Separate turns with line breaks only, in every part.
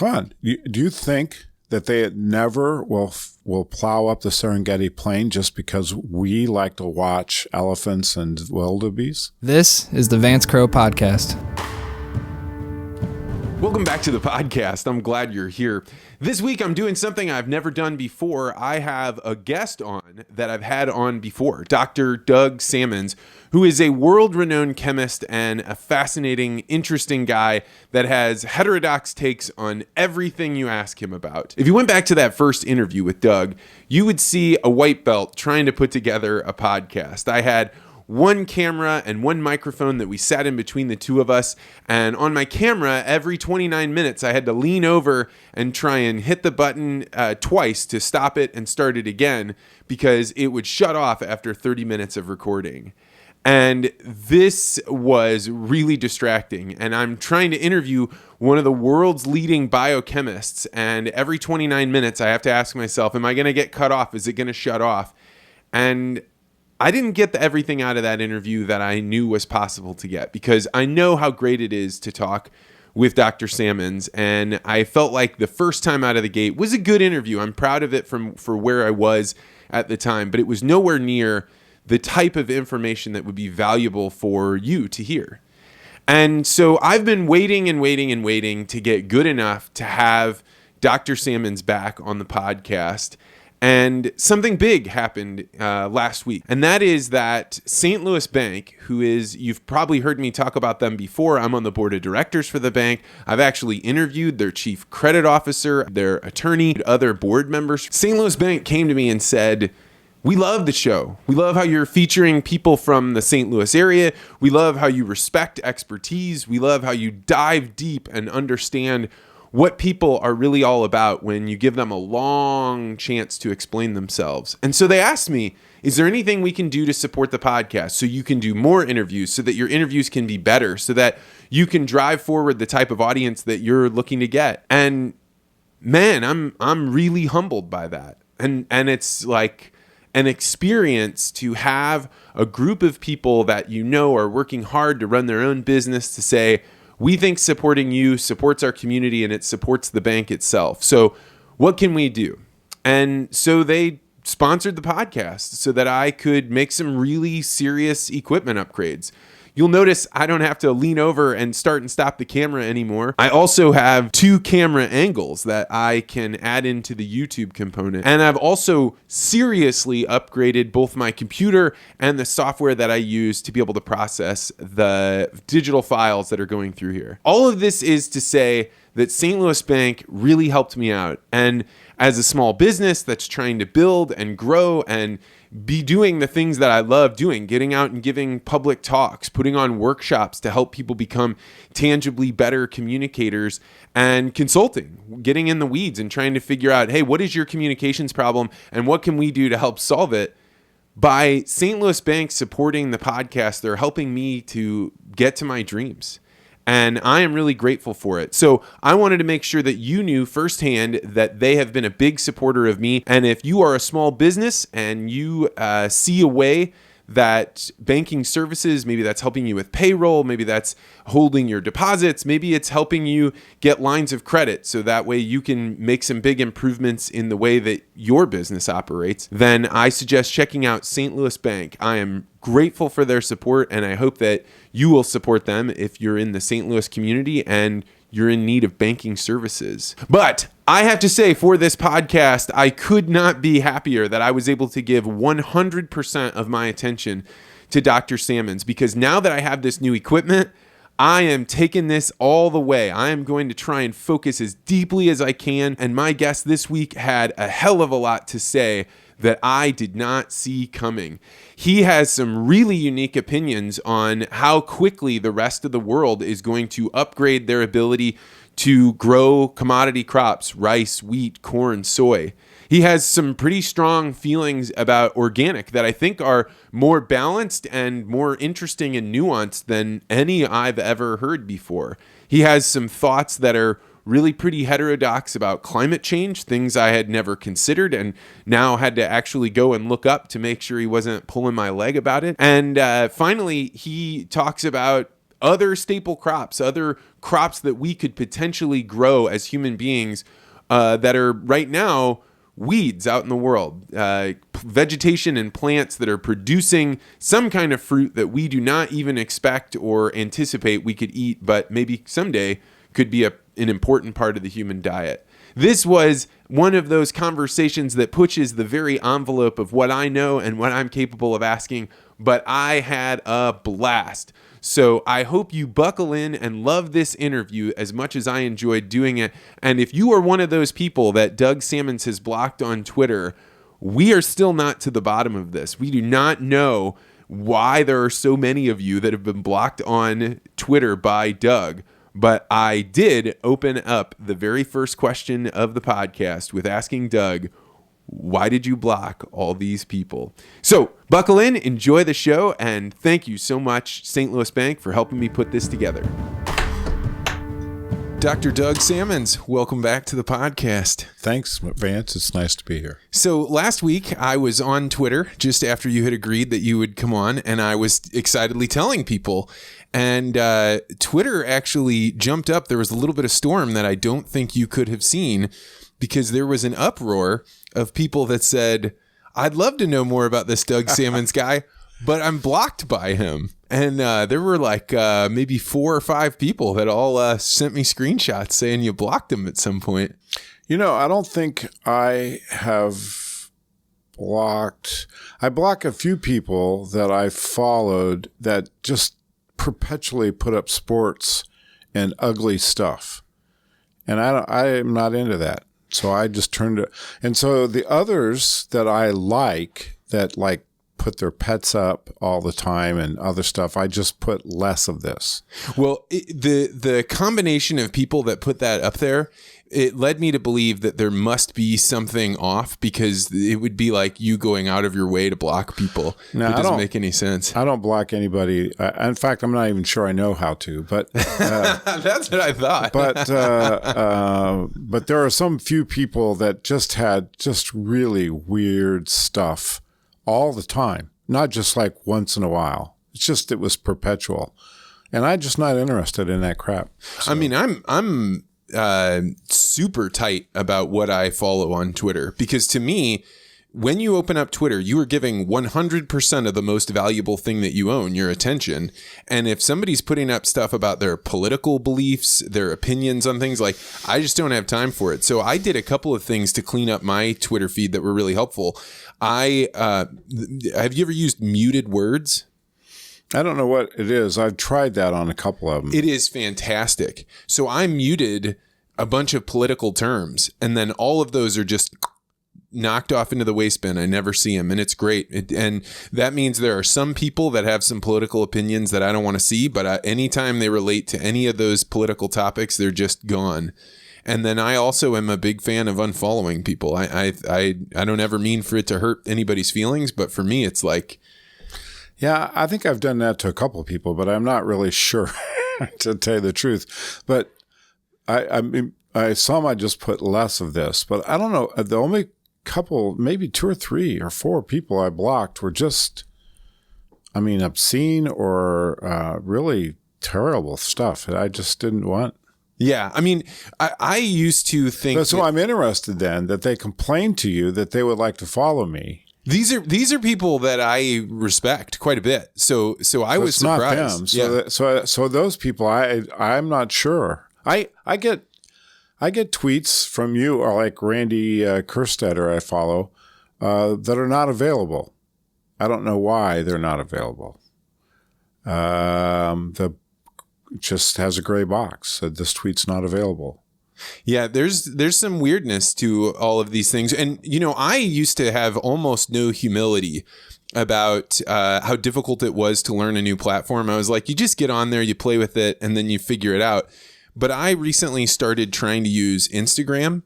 come on. Do you think that they never will plow up the Serengeti Plain just because we like to watch elephants and wildebeest?
This is the Vance Crow Podcast.
Welcome back to the podcast. I'm glad you're here. This week, I'm doing something I've never done before. I have a guest on that I've had on before, Dr. Doug Sammons, who is a world-renowned chemist and a fascinating, interesting guy that has heterodox takes on everything you ask him about. If you went back to that first interview with Doug, you would see a white belt trying to put together a podcast. I had one camera and one microphone that we sat in between the two of us. And on my camera, every 29 minutes, I had to lean over and try and hit the button twice to stop it and start it again because it would shut off after 30 minutes of recording. And this was really distracting. And I'm trying to interview one of the world's leading biochemists. And every 29 minutes, I have to ask myself, am I going to get cut off? Is it going to shut off? And I didn't get everything out of that interview that I knew was possible to get because I know how great it is to talk with Dr. Sammons, and I felt like the first time out of the gate was a good interview. I'm proud of it for where I was at the time, but it was nowhere near the type of information that would be valuable for you to hear. And so I've been waiting to get good enough to have Dr. Sammons back on the podcast. And something big happened last week, and that is that St. Louis Bank, who is, you've probably heard me talk about them before. I'm on the board of directors for the bank. I've actually interviewed their chief credit officer, their attorney, other board members. St. Louis Bank came to me and said, we love the show. We love how you're featuring people from the St. Louis area. We love how you respect expertise. We love how you dive deep and understand what people are really all about when you give them a long chance to explain themselves. And so they asked me, is there anything we can do to support the podcast so you can do more interviews, so that your interviews can be better, so that you can drive forward the type of audience that you're looking to get? And man, I'm really humbled by that. And it's like an experience to have a group of people that you know are working hard to run their own business to say, we think supporting you supports our community and it supports the bank itself. So what can we do? And so they sponsored the podcast so that I could make some really serious equipment upgrades. You'll notice I don't have to lean over and start and stop the camera anymore. I also have 2 camera angles that I can add into the YouTube component. And I've also seriously upgraded both my computer and the software that I use to be able to process the digital files that are going through here. All of this is to say that St. Louis Bank really helped me out. And as a small business that's trying to build and grow and be doing the things that I love doing, getting out and giving public talks, putting on workshops to help people become tangibly better communicators, and consulting, getting in the weeds and trying to figure out, hey, what is your communications problem and what can we do to help solve it? By St. Louis Bank supporting the podcast, they're helping me to get to my dreams. And I am really grateful for it. So I wanted to make sure that you knew firsthand that they have been a big supporter of me. And if you are a small business and you see a way that banking services, maybe that's helping you with payroll, maybe that's holding your deposits, maybe it's helping you get lines of credit so that way you can make some big improvements in the way that your business operates, then I suggest checking out St. Louis Bank. I am grateful for their support, and I hope that you will support them if you're in the St. Louis community and you're in need of banking services. But I have to say, for this podcast, I could not be happier that I was able to give 100% of my attention to Dr. Sammons, because now that I have this new equipment, I am taking this all the way. I am going to try and focus as deeply as I can. And my guest this week had a hell of a lot to say that I did not see coming. He has some really unique opinions on how quickly the rest of the world is going to upgrade their ability to grow commodity crops, rice, wheat, corn, soy. He has some pretty strong feelings about organic that I think are more balanced and more interesting and nuanced than any I've ever heard before. He has some thoughts that are really pretty heterodox about climate change, things I had never considered and now had to actually go and look up to make sure he wasn't pulling my leg about it. And finally, he talks about other staple crops, other crops that we could potentially grow as human beings that are right now weeds out in the world, vegetation and plants that are producing some kind of fruit that we do not even expect or anticipate we could eat, but maybe someday could be an important part of the human diet. This was one of those conversations that pushes the very envelope of what I know and what I'm capable of asking, but I had a blast. So I hope you buckle in and love this interview as much as I enjoyed doing it. And if you are one of those people that Doug Sammons has blocked on Twitter, we are still not to the bottom of this. We do not know why there are so many of you that have been blocked on Twitter by Doug. But I did open up the very first question of the podcast with asking Doug, why did you block all these people? So buckle in, enjoy the show, and thank you so much, St. Louis Bank, for helping me put this together. Dr. Doug Sammons, welcome back to the podcast.
Thanks, Vance. It's nice to be here.
So last week I was on Twitter just after you had agreed that you would come on, and I was excitedly telling people. And Twitter actually jumped up. There was a little bit of storm that I don't think you could have seen, because there was an uproar of people that said, I'd love to know more about this Doug Sammons guy, but I'm blocked by him. And there were like maybe 4 or 5 people that all sent me screenshots saying you blocked him at some point.
You know, I don't think I have blocked. I block a few people that I followed that just perpetually put up sports and ugly stuff. And I am not into that. So I just turned it. And so the others that I like, that like put their pets up all the time and other stuff, I just put less of this.
Well, the combination of people that put that up there, it led me to believe that there must be something off, because it would be like you going out of your way to block people.
No,
it doesn't make any sense.
I don't block anybody. In fact, I'm not even sure I know how to, but
that's what I thought.
But there are some few people that just had just really weird stuff all the time, not just like once in a while. It's just, it was perpetual, and I'm just not interested in that crap. So.
I mean, I'm super tight about what I follow on Twitter, because to me, when you open up Twitter, you are giving 100% of the most valuable thing that you own, your attention. And if somebody's putting up stuff about their political beliefs, their opinions on things, like, I just don't have time for it. So I did a couple of things to clean up my Twitter feed that were really helpful. Have you ever used muted words?
I don't know what it is. I've tried that on a couple of them.
It is fantastic. So I muted a bunch of political terms, and then all of those are just knocked off into the waste bin. I never see them, and it's great. And that means there are some people that have some political opinions that I don't want to see, but anytime they relate to any of those political topics, they're just gone. And then I also am a big fan of unfollowing people. I don't ever mean for it to hurt anybody's feelings, but for me, it's like,
yeah, I think I've done that to a couple of people, but I'm not really sure to tell you the truth. But I mean, some I just put less of this, but I don't know. The only couple, maybe 2 or 3 or 4 people I blocked were just, I mean, obscene or really terrible stuff that I just didn't want.
Yeah, I mean, I used to think.
So I'm interested then that they complain to you that they would like to follow me.
These are people that I respect quite a bit. So I was surprised.
Not them. So those people, I'm not sure. I get tweets from you, or like Randy Kerstetter I follow, that are not available. I don't know why they're not available. It just has a gray box that this tweet's not available.
Yeah, there's some weirdness to all of these things. And, you know, I used to have almost no humility about how difficult it was to learn a new platform. I was like, you just get on there, you play with it, and then you figure it out. But I recently started trying to use Instagram,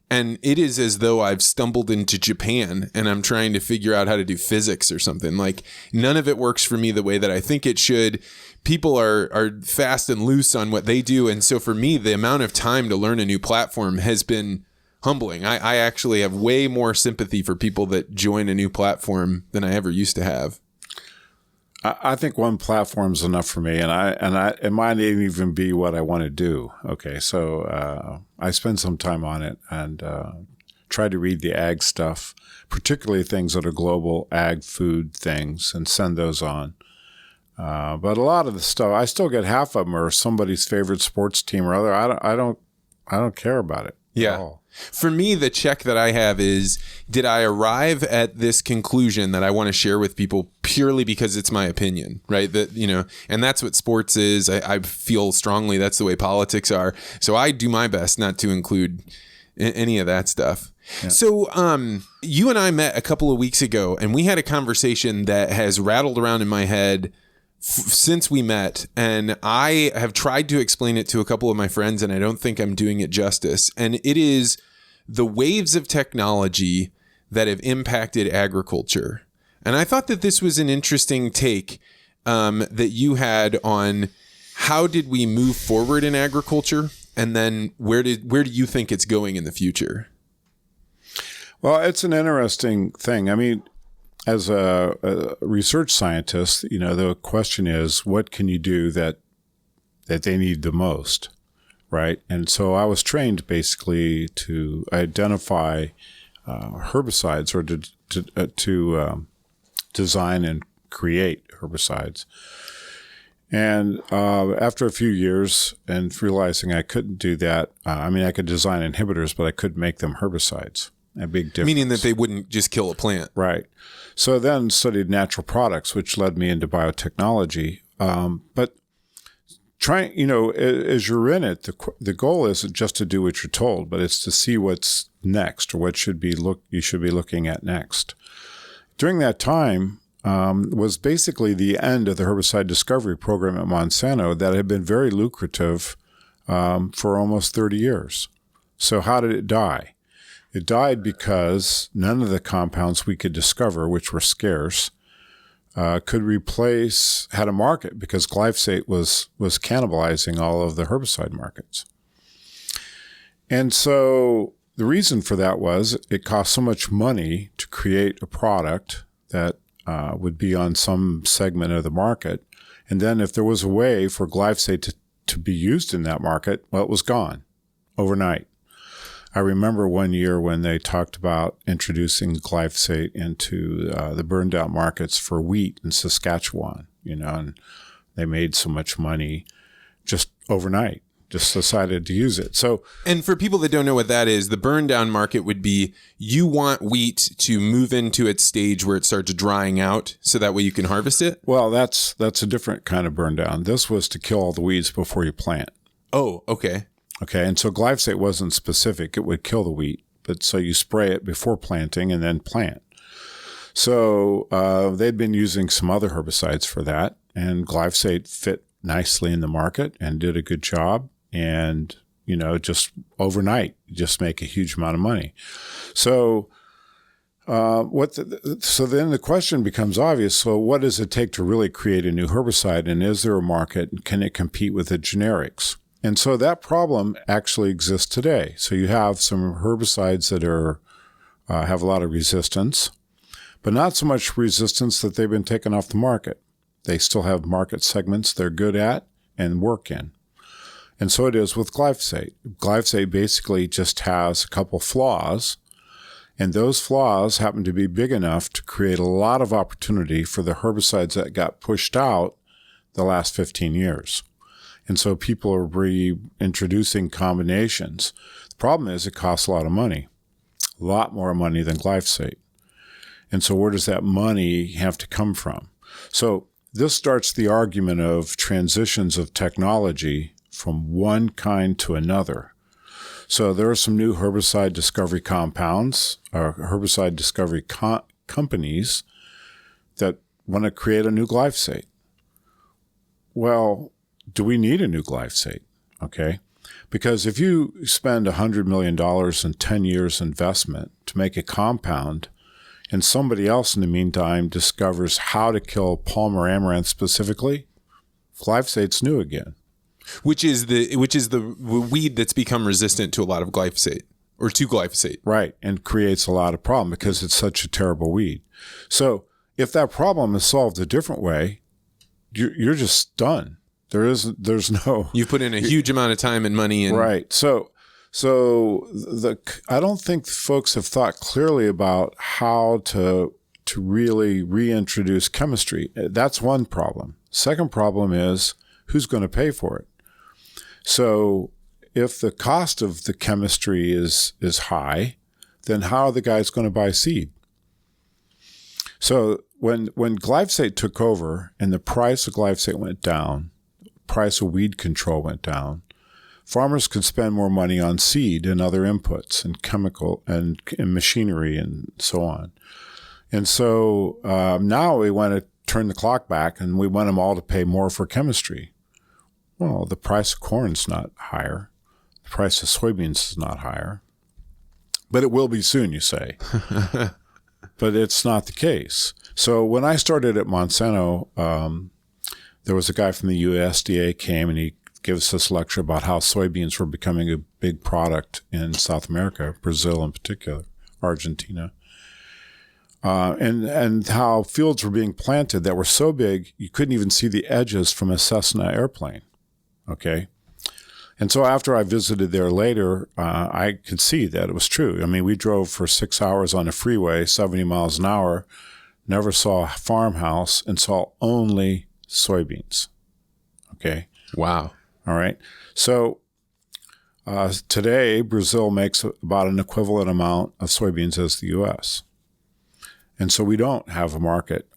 and it is as though I've stumbled into Japan and I'm trying to figure out how to do physics or something. Like, none of it works for me the way that I think it should. People are fast and loose on what they do. And so for me, the amount of time to learn a new platform has been humbling. I actually have way more sympathy for people that join a new platform than I ever used to have.
I think one platform is enough for me, and it might even be what I want to do. Okay, so I spend some time on it and try to read the ag stuff, particularly things that are global ag food things, and send those on. But a lot of the stuff, I still get half of them are somebody's favorite sports team or other. I don't care about it.
Yeah.
At all.
For me, the check that I have is, did I arrive at this conclusion that I want to share with people purely because it's my opinion, right? That, and that's what sports is. I feel strongly that's the way politics are. So I do my best not to include any of that stuff. Yeah. So you and I met a couple of weeks ago, and we had a conversation that has rattled around in my head since we met, and I have tried to explain it to a couple of my friends, and I don't think I'm doing it justice. And it is the waves of technology that have impacted agriculture. And I thought that this was an interesting take that you had on how did we move forward in agriculture, and then where do you think it's going in the future?
Well, it's an interesting thing. I mean, as a research scientist, the question is, what can you do that they need the most, right? And so I was trained basically to identify herbicides or to design and create herbicides. And after a few years and realizing I couldn't do that, I could design inhibitors, but I couldn't make them herbicides. A big difference. Meaning
that they wouldn't just kill a plant.
Right. So then studied natural products, which led me into biotechnology. But trying, as you're in it, the goal isn't just to do what you're told, but it's to see what's next or what you should be looking at next. During that time was basically the end of the herbicide discovery program at Monsanto that had been very lucrative for almost 30 years. So how did it die? It died because none of the compounds we could discover, which were scarce, had a market because glyphosate was cannibalizing all of the herbicide markets. And so the reason for that was it cost so much money to create a product that would be on some segment of the market. And then if there was a way for glyphosate to be used in that market, well, it was gone overnight. I remember one year when they talked about introducing glyphosate into the burned out markets for wheat in Saskatchewan, and they made so much money just overnight, just decided to use it. So,
and for people that don't know what that is, the burn down market would be you want wheat to move into its stage where it starts drying out so that way you can harvest it?
Well, that's a different kind of burn down. This was to kill all the weeds before you plant.
Oh, okay.
Okay, and so glyphosate wasn't specific. It would kill the wheat, but so you spray it before planting and then plant. So they'd been using some other herbicides for that, and glyphosate fit nicely in the market and did a good job. And, just overnight, just make a huge amount of money. So so then the question becomes obvious. So what does it take to really create a new herbicide? And is there a market? And can it compete with the generics? And so that problem actually exists today. So you have some herbicides that have a lot of resistance, but not so much resistance that they've been taken off the market. They still have market segments they're good at and work in. And so it is with glyphosate. Glyphosate basically just has a couple flaws, and those flaws happen to be big enough to create a lot of opportunity for the herbicides that got pushed out the last 15 years. And so people are reintroducing combinations. The problem is it costs a lot of money, a lot more money than glyphosate. And so where does that money have to come from? So this starts the argument of transitions of technology from one kind to another. So there are some new herbicide discovery compounds or herbicide discovery companies that want to create a new glyphosate. Well, do we need a new glyphosate? Okay. Because if you spend $100 million in 10 years investment to make a compound, and somebody else in the meantime discovers how to kill Palmer amaranth specifically, glyphosate's new again.
Which is the weed that's become resistant to a lot of glyphosate or to glyphosate.
Right. And creates a lot of problem because it's such a terrible weed. So if that problem is solved a different way, you're just done. There's no.
You've put in a huge amount of time and money.
Right. So I don't think folks have thought clearly about how to really reintroduce chemistry. That's one problem. Second problem is who's going to pay for it. So if the cost of the chemistry is high, then how are the guys going to buy seed? So when glyphosate took over and the price of glyphosate went down, price of weed control went down, farmers could spend more money on seed and other inputs and chemical and machinery and so on. And so now we want to turn the clock back and we want them all to pay more for chemistry. Well, the price of corn's not higher. The price of soybeans is not higher. But it will be soon, you say. But it's not the case. So when I started at Monsanto, there was a guy from the USDA came and he gave us this lecture about how soybeans were becoming a big product in South America, Brazil in particular, Argentina. And how fields were being planted that were so big you couldn't even see the edges from a Cessna airplane. Okay. And so after I visited there later, I could see that it was true. I mean, we drove for 6 hours on a freeway, 70 miles an hour, never saw a farmhouse, and saw only soybeans. Okay.
Wow.
All right. So today, Brazil makes about an equivalent amount of soybeans as the U.S. And so we don't have a market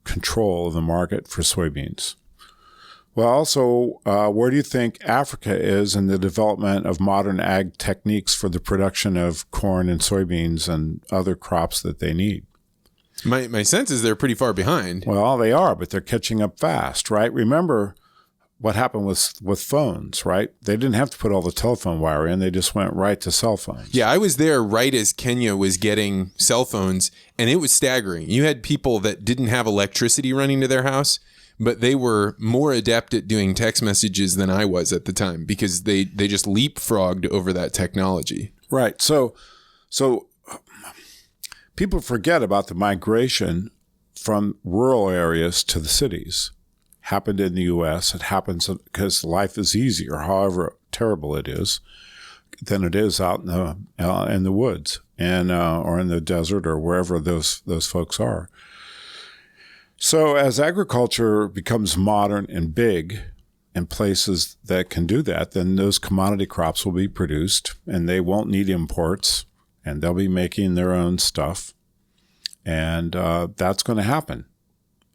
control of the market for soybeans. Well, also, where do you think Africa is in the development of modern ag techniques for the production of corn and soybeans and other crops that they need?
My sense is they're pretty far behind.
Well, they are, but they're catching up fast, right? Remember what happened with phones, right? They didn't have to put all the telephone wire in. They just went right to cell phones.
Yeah, I was there right as Kenya was getting cell phones, and it was staggering. You had people that didn't have electricity running to their house, but they were more adept at doing text messages than I was at the time because they just leapfrogged over that technology.
Right. So people forget about the migration from rural areas to the cities. Happened in the U.S. It happens because life is easier, however terrible it is, than it is out in the woods and or in the desert or wherever those folks are. So as agriculture becomes modern and big in places that can do that, then those commodity crops will be produced and they won't need imports and they'll be making their own stuff. And that's going to happen.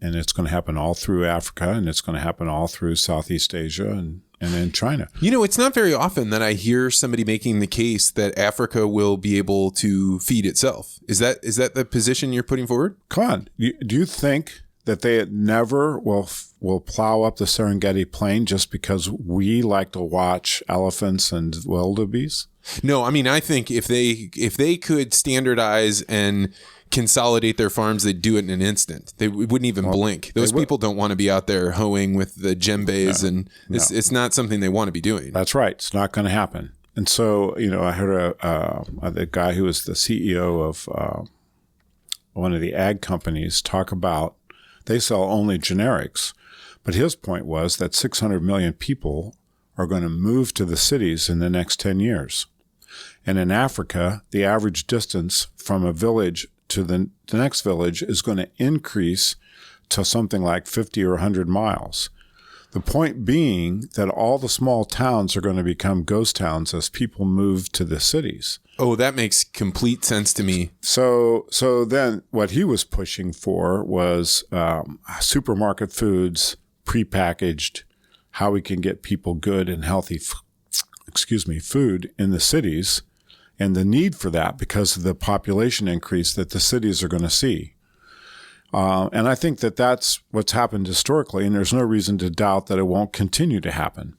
And it's going to happen all through Africa and it's going to happen all through Southeast Asia and in China.
You know, it's not very often that I hear somebody making the case that Africa will be able to feed itself. Is that the position you're putting forward?
Come on. Do you think that they never will plow up the Serengeti plain just because we like to watch elephants and wildebeest?
No, I mean, I think if they could standardize and consolidate their farms, they'd do it in an instant. They wouldn't even blink. Those people don't want to be out there hoeing with the djembes, and it's not something they want to be doing.
That's right. It's not going to happen. And so, you know, I heard the guy who was the CEO of one of the ag companies talk about they sell only generics. But his point was that 600 million people are going to move to the cities in the next 10 years. And in Africa, the average distance from a village to the next village is going to increase to something like 50 or 100 miles. The point being that all the small towns are going to become ghost towns as people move to the cities.
Oh, that makes complete sense to me.
So then what he was pushing for was supermarket foods, prepackaged, how we can get people good and healthy food in the cities, and the need for that because of the population increase that the cities are going to see. And I think that that's what's happened historically, and there's no reason to doubt that it won't continue to happen.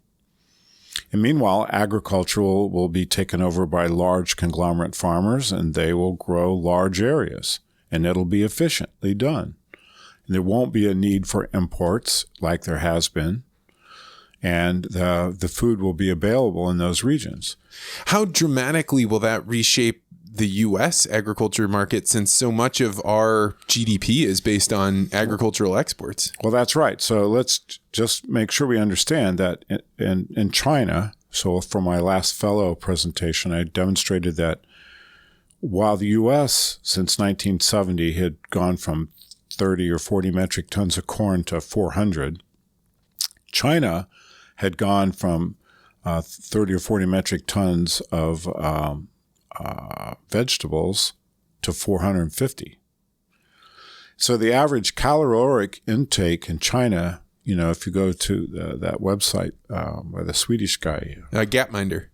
And meanwhile, agriculture will be taken over by large conglomerate farmers, and they will grow large areas, and it'll be efficiently done. And there won't be a need for imports like there has been, and the food will be available in those regions.
How dramatically will that reshape the U.S. agriculture market, since so much of our GDP is based on agricultural exports?
Well, that's right. So let's just make sure we understand that in China, so for my last fellow presentation, I demonstrated that while the U.S. since 1970 had gone from 30 or 40 metric tons of corn to 400, China had gone from 30 or 40 metric tons of vegetables to 450. So the average caloric intake in China, if you go to that website by the Swedish guy,
Gapminder,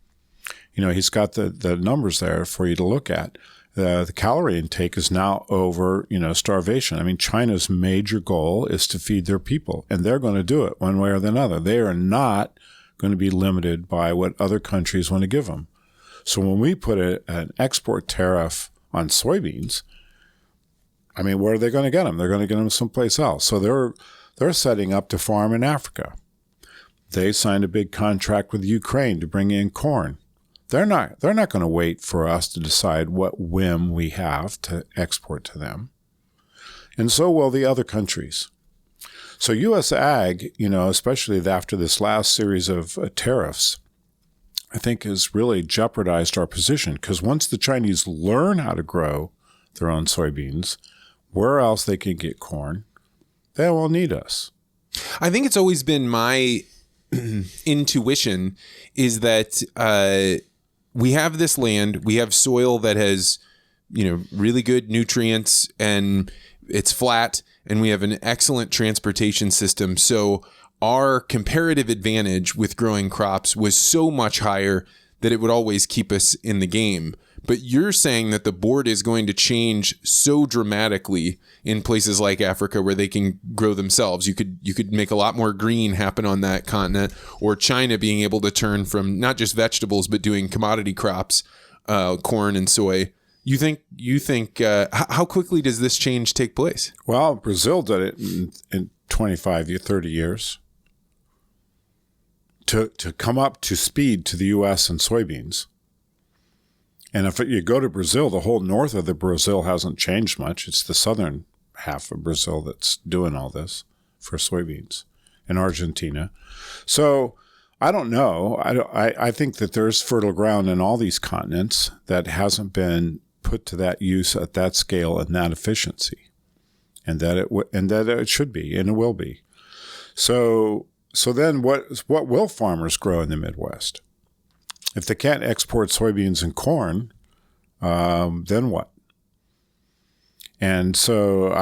he's got the numbers there for you to look at. The calorie intake is now over, starvation. I mean, China's major goal is to feed their people, and they're going to do it one way or another. They are not going to be limited by what other countries want to give them. So when we put an export tariff on soybeans, I mean, where are they going to get them? They're going to get them someplace else. So they're setting up to farm in Africa. They signed a big contract with Ukraine to bring in corn. They're not going to wait for us to decide what whim we have to export to them. And so will the other countries. So U.S. ag, especially after this last series of tariffs, I think has really jeopardized our position, because once the Chinese learn how to grow their own soybeans, where else they can get corn, they won't need us.
I think it's always been my intuition is that we have this land, we have soil that has, really good nutrients, and it's flat, and we have an excellent transportation system. So our comparative advantage with growing crops was so much higher that it would always keep us in the game. But you're saying that the board is going to change so dramatically in places like Africa where they can grow themselves. You could make a lot more green happen on that continent, or China being able to turn from not just vegetables but doing commodity crops, corn and soy. You think how quickly does this change take place?
Well, Brazil did it in 25 or 30 years. To come up to speed to the U.S. and soybeans. And if you go to Brazil, the whole north of the Brazil hasn't changed much. It's the southern half of Brazil that's doing all this for soybeans, and Argentina. So I don't know. I think that there's fertile ground in all these continents that hasn't been put to that use at that scale and that efficiency, and that it should be and it will be. So then what will farmers grow in the Midwest? If they can't export soybeans and corn, then what? And so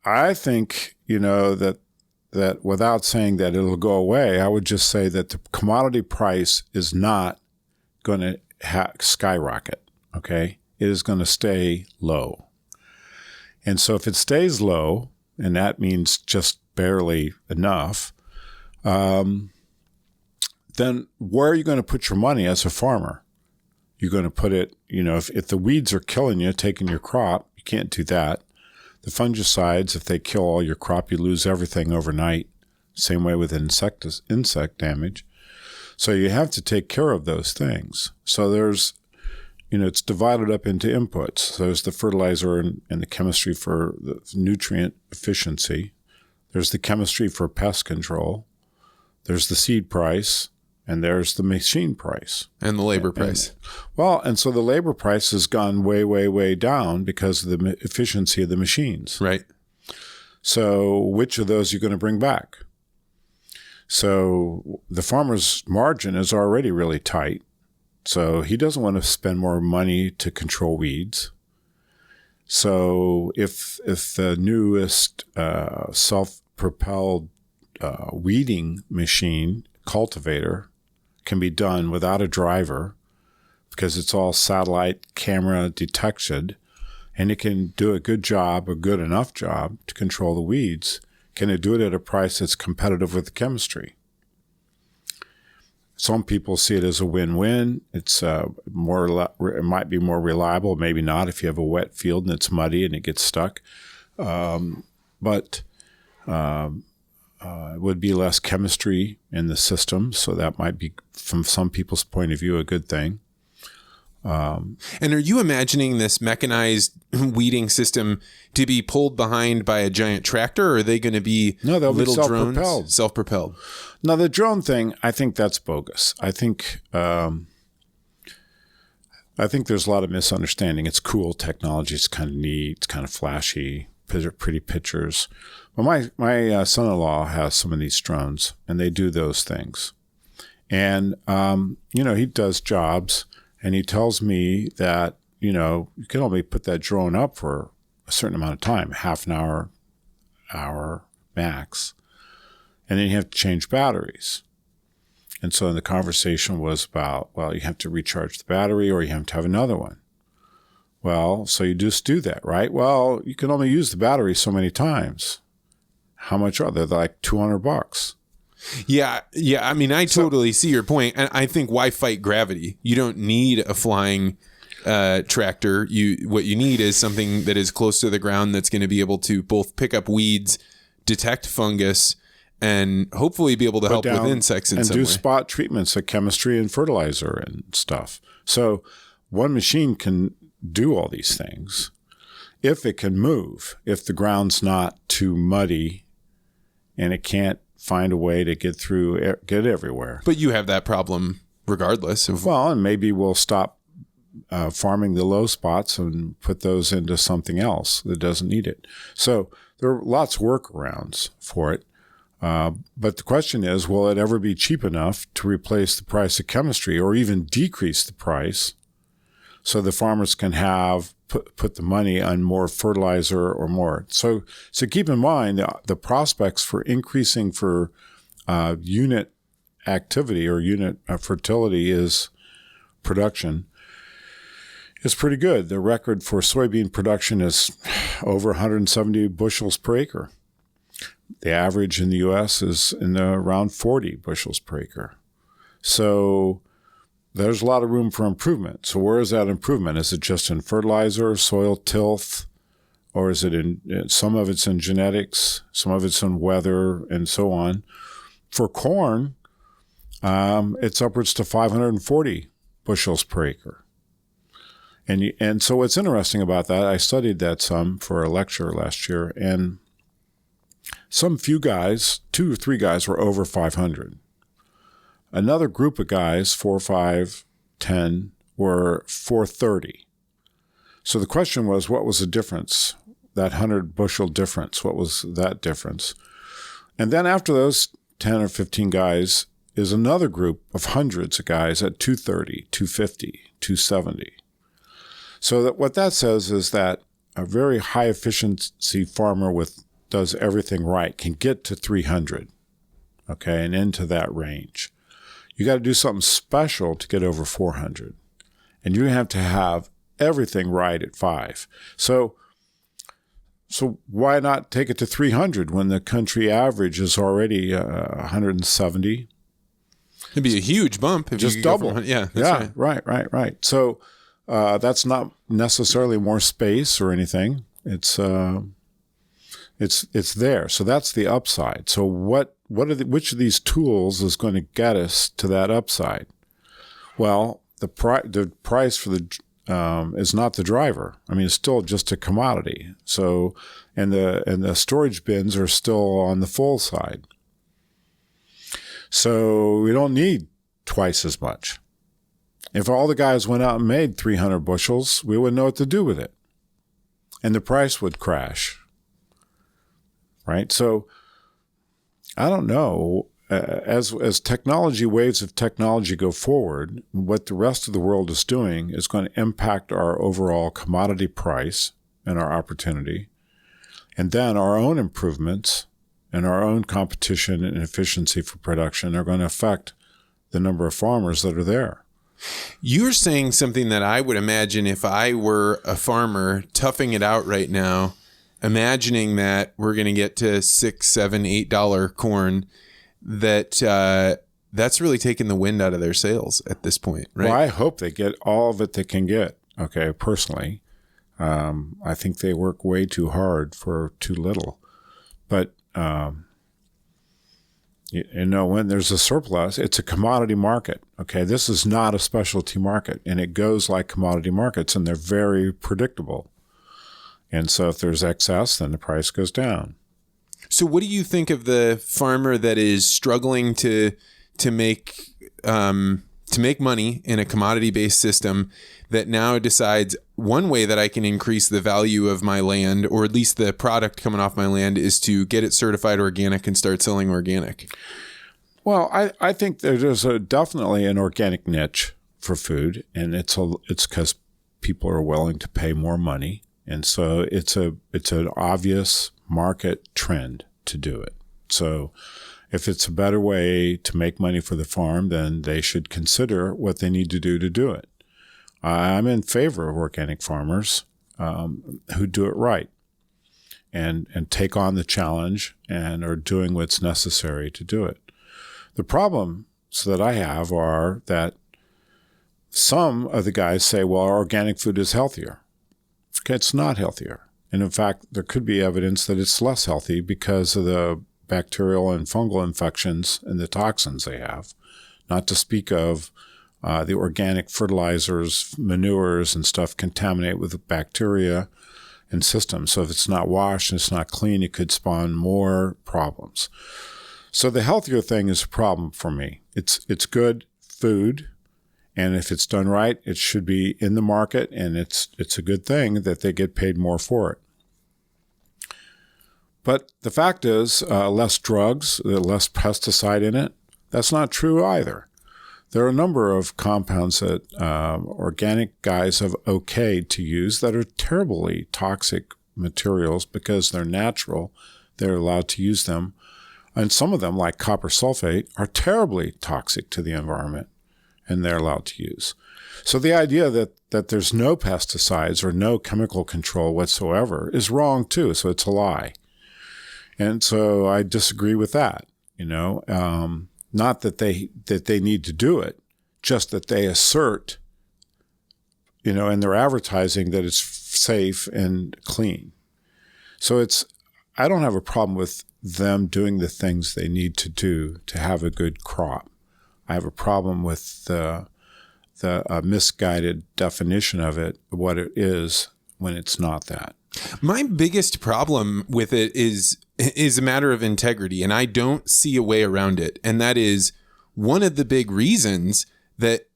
I think, that without saying that it'll go away, I would just say that the commodity price is not going to skyrocket, okay? It is going to stay low. And so if it stays low, and that means just barely enough, then where are you going to put your money as a farmer? You're going to put it, if the weeds are killing you, taking your crop, you can't do that. The fungicides, if they kill all your crop, you lose everything overnight. Same way with insect damage. So you have to take care of those things. So there's, it's divided up into inputs. So there's the fertilizer and the chemistry for the nutrient efficiency. There's the chemistry for pest control. There's the seed price. And there's the machine price.
And the labor price.
And so the labor price has gone way, way, way down because of the efficiency of the machines.
Right.
So which of those are you going to bring back? So the farmer's margin is already really tight. So he doesn't want to spend more money to control weeds. So if the newest self-propelled weeding machine, cultivator, can be done without a driver because it's all satellite camera detected, and it can do a good enough job to control the weeds, can it do it at a price that's competitive with the chemistry? Some people see it as a win-win. It's it might be more reliable, maybe not if you have a wet field and it's muddy and it gets stuck. But it would be less chemistry in the system, so that might be, from some people's point of view, a good thing.
And are you imagining this mechanized weeding system to be pulled behind by a giant tractor, or are they going to be
they'll
little
be self-propelled.
drones? Self-propelled.
Now, the drone thing, I think that's bogus. I think there's a lot of misunderstanding. It's cool technology. It's kind of neat. It's kind of flashy, pretty pictures. Well, my son-in-law has some of these drones, and they do those things. And, he does jobs, and he tells me that, you can only put that drone up for a certain amount of time, half an hour max. And then you have to change batteries. And so the conversation was about, well, you have to recharge the battery or you have to have another one. Well, so you just do that, right? Well, you can only use the battery so many times. How much are they? They're like $200.
Yeah. I mean, I totally see your point. And I think, why fight gravity? You don't need a flying tractor. What you need is something that is close to the ground that's going to be able to both pick up weeds, detect fungus, and hopefully be able to help with insects in some way.
And do spot treatments of chemistry and fertilizer and stuff. So one machine can do all these things if it can move, if the ground's not too muddy and it can't find a way to get everywhere.
But you have that problem regardless of...
Well, and maybe we'll stop farming the low spots and put those into something else that doesn't need it. So there are lots of workarounds for it. But the question is, will it ever be cheap enough to replace the price of chemistry or even decrease the price so the farmers can put the money on more fertilizer or more? So keep in mind the prospects for increasing for unit activity or unit fertility production is pretty good. The record for soybean production is over 170 bushels per acre. The average in the U.S. is around 40 bushels per acre. So there's a lot of room for improvement. So where is that improvement? Is it just in fertilizer, soil tilth, or is it some of it's in genetics, some of it's in weather, and so on? For corn, it's upwards to 540 bushels per acre. And so what's interesting about that, I studied that some for a lecture last year, and some few guys, 2 or 3 guys, were over 500. Another group of guys, 4, 5, 10, were 430. So the question was, what was the difference? That 100 bushel difference, what was that difference? And then after those 10 or 15 guys is another group of hundreds of guys at 230, 250, 270. So what that says is that a very high efficiency farmer does everything right can get to 300, okay, and into that range. You got to do something special to get over 400, and you have to have everything right at 5. So why not take it to 300 when the country average is already 170?
It'd be a huge bump if
just
you
double.
Yeah, that's
right. So that's not necessarily more space or anything. It's there. So that's the upside. So which of these tools is going to get us to that upside? Well, the price for is not the driver. I mean, it's still just a commodity. So, and the storage bins are still on the full side. So we don't need twice as much. If all the guys went out and made 300 bushels, we wouldn't know what to do with it. And the price would crash. Right? So I don't know. As waves of technology go forward, what the rest of the world is doing is going to impact our overall commodity price and our opportunity. And then our own improvements and our own competition and efficiency for production are going to affect the number of farmers that are there.
You're saying something that I would imagine if I were a farmer toughing it out right now, imagining that we're going to get to $6, $7, $8 corn, that's really taking the wind out of their sails at this point, right?
Well, I hope they get all of it they can get. Okay, personally, I think they work way too hard for too little. But When there's a surplus, it's a commodity market. Okay, this is not a specialty market, and it goes like commodity markets, and they're very predictable. And so if there's excess, then the price goes down.
So what do you think of the farmer that is struggling to make money in a commodity-based system that now decides one way that I can increase the value of my land, or at least the product coming off my land, is to get it certified organic and start selling organic?
Well, I think there's definitely an organic niche for food, and it's because people are willing to pay more money, and so it's an obvious market trend to do it. So if it's a better way to make money for the farm, then they should consider what they need to do it. I'm in favor of organic farmers who do it right and take on the challenge and are doing what's necessary to do it. The problems that I have are that some of the guys say, well, our organic food is healthier. Okay, it's not healthier. And in fact, there could be evidence that it's less healthy because of the bacterial and fungal infections and the toxins they have, not to speak of the organic fertilizers, manures, and stuff contaminate with bacteria and systems. So if it's not washed and it's not clean, it could spawn more problems. So the healthier thing is a problem for me. It's good food, and if it's done right, it should be in the market, and it's a good thing that they get paid more for it. But the fact is, less drugs, less pesticide in it, that's not true either. There are a number of compounds that organic guys have okayed to use that are terribly toxic materials because they're natural. They're allowed to use them. And some of them, like copper sulfate, are terribly toxic to the environment, and they're allowed to use. So the idea that there's no pesticides or no chemical control whatsoever is wrong too. So it's a lie. And so I disagree with that, not that they need to do it, just that they assert, in their advertising that it's safe and clean. So I don't have a problem with them doing the things they need to do to have a good crop. I have a problem with the misguided definition of it, what it is when it's not that.
My biggest problem with it is a matter of integrity, and I don't see a way around it. And that is one of the big reasons that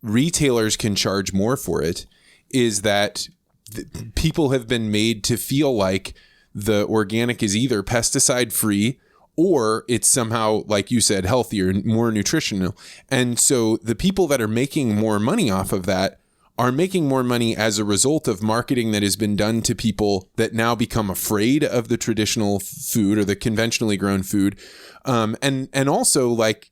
retailers can charge more for it is that people have been made to feel like the organic is either pesticide free or it's somehow, like you said, healthier, more nutritional. And so the people that are making more money off of that are making more money as a result of marketing that has been done to people that now become afraid of the traditional food or the conventionally grown food. And also, like,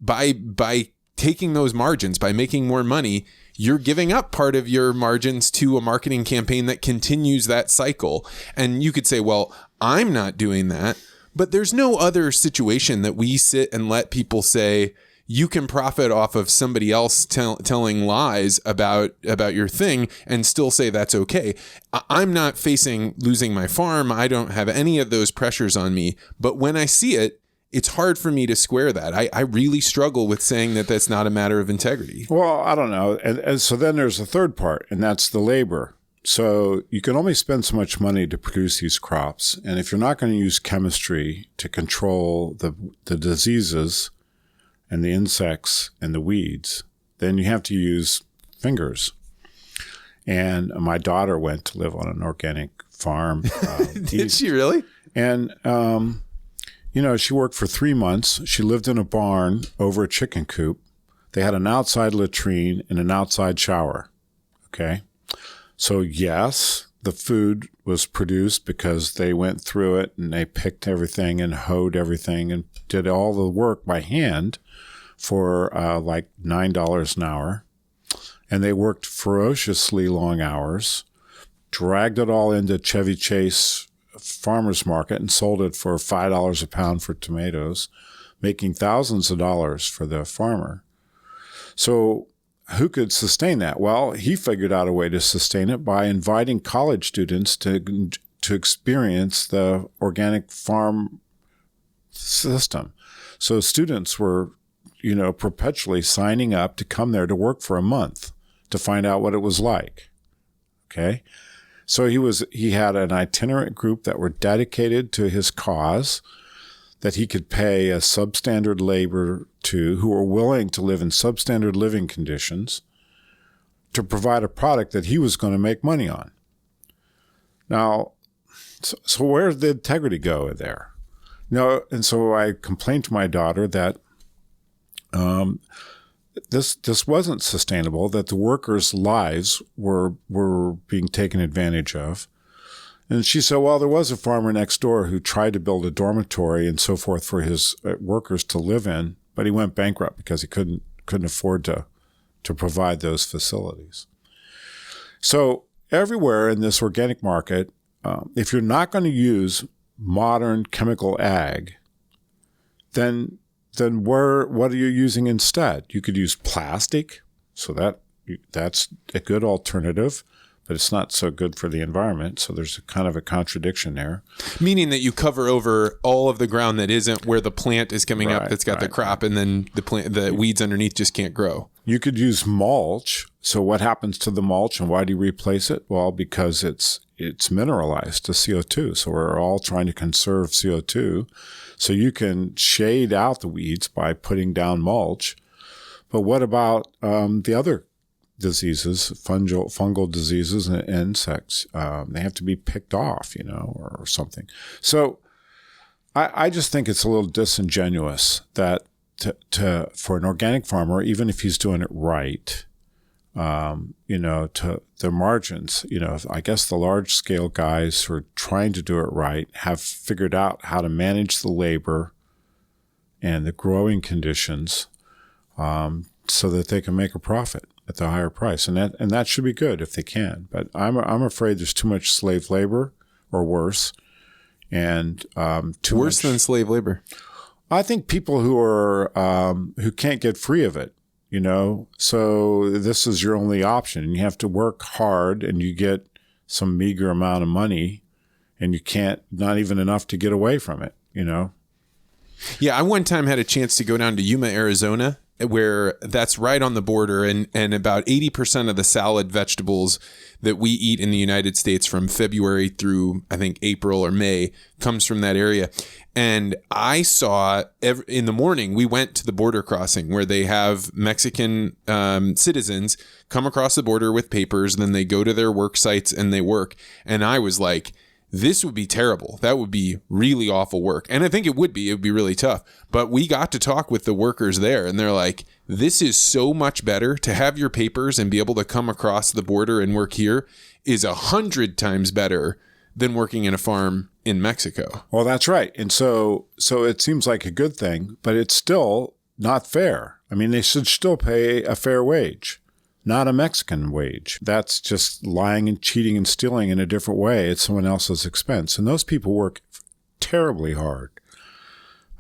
by taking those margins, by making more money, you're giving up part of your margins to a marketing campaign that continues that cycle. And you could say, well, I'm not doing that, but there's no other situation that we sit and let people say, you can profit off of somebody else telling lies about your thing and still say that's okay. I'm not facing losing my farm. I don't have any of those pressures on me. But when I see it, it's hard for me to square that. I really struggle with saying that that's not a matter of integrity.
Well, I don't know. And so then there's a third part, and that's the labor. So you can only spend so much money to produce these crops. And if you're not going to use chemistry to control the diseases and the insects and the weeds, then you have to use fingers. And my daughter went to live on an organic farm.
Did she really?
And, she worked for 3 months. She lived in a barn over a chicken coop. They had an outside latrine and an outside shower. Okay. So yes, the food was produced because they went through it and they picked everything and hoed everything and did all the work by hand for like $9 an hour. And they worked ferociously long hours, dragged it all into Chevy Chase farmer's market and sold it for $5 a pound for tomatoes, making thousands of dollars for the farmer. So who could sustain that? Well, he figured out a way to sustain it by inviting college students to experience the organic farm system. So students were, perpetually signing up to come there to work for a month to find out what it was like. Okay. So he had an itinerant group that were dedicated to his cause, that he could pay a substandard labor to, who were willing to live in substandard living conditions to provide a product that he was going to make money on. Now, so where did the integrity go there? And so I complained to my daughter that this wasn't sustainable, that the workers' lives were being taken advantage of. And she said, well, there was a farmer next door who tried to build a dormitory and so forth for his workers to live in, but he went bankrupt because he couldn't afford to provide those facilities. So everywhere in this organic market, if you're not going to use modern chemical ag, then what are you using instead? You could use plastic, so that's a good alternative, but it's not so good for the environment. So there's kind of a contradiction there.
Meaning that you cover over all of the ground that isn't where the plant is coming up that's got the crop, and then the weeds underneath just can't grow.
You could use mulch. So what happens to the mulch and why do you replace it? Well, because it's mineralized to CO2. So we're all trying to conserve CO2. So you can shade out the weeds by putting down mulch. But what about the other diseases, fungal diseases and insects? They have to be picked off, or something. So I just think it's a little disingenuous that for an organic farmer, even if he's doing it right, to the margins, I guess the large scale guys who are trying to do it right have figured out how to manage the labor and the growing conditions, so that they can make a profit at the higher price. And that should be good if they can. But I'm afraid there's too much slave labor, or worse, and
worse than slave labor.
I think people who can't get free of it. So this is your only option, and you have to work hard, and you get some meager amount of money, and you can't, not even enough to get away from it,
Yeah, I one time had a chance to go down to Yuma, Arizona, where that's right on the border, and about 80% of the salad vegetables that we eat in the United States from February through, I think, April or May comes from that area. And I saw in the morning, we went to the border crossing where they have Mexican citizens come across the border with papers, then they go to their work sites and they work. And I was like, this would be terrible. That would be really awful work. And I think it would be really tough. But we got to talk with the workers there, and they're like, this is so much better to have your papers and be able to come across the border and work here is 100 times better than working in a farm in Mexico.
Well, that's right. And so it seems like a good thing, but it's still not fair. I mean, they should still pay a fair wage, not a Mexican wage. That's just lying and cheating and stealing in a different way at someone else's expense. And those people work terribly hard.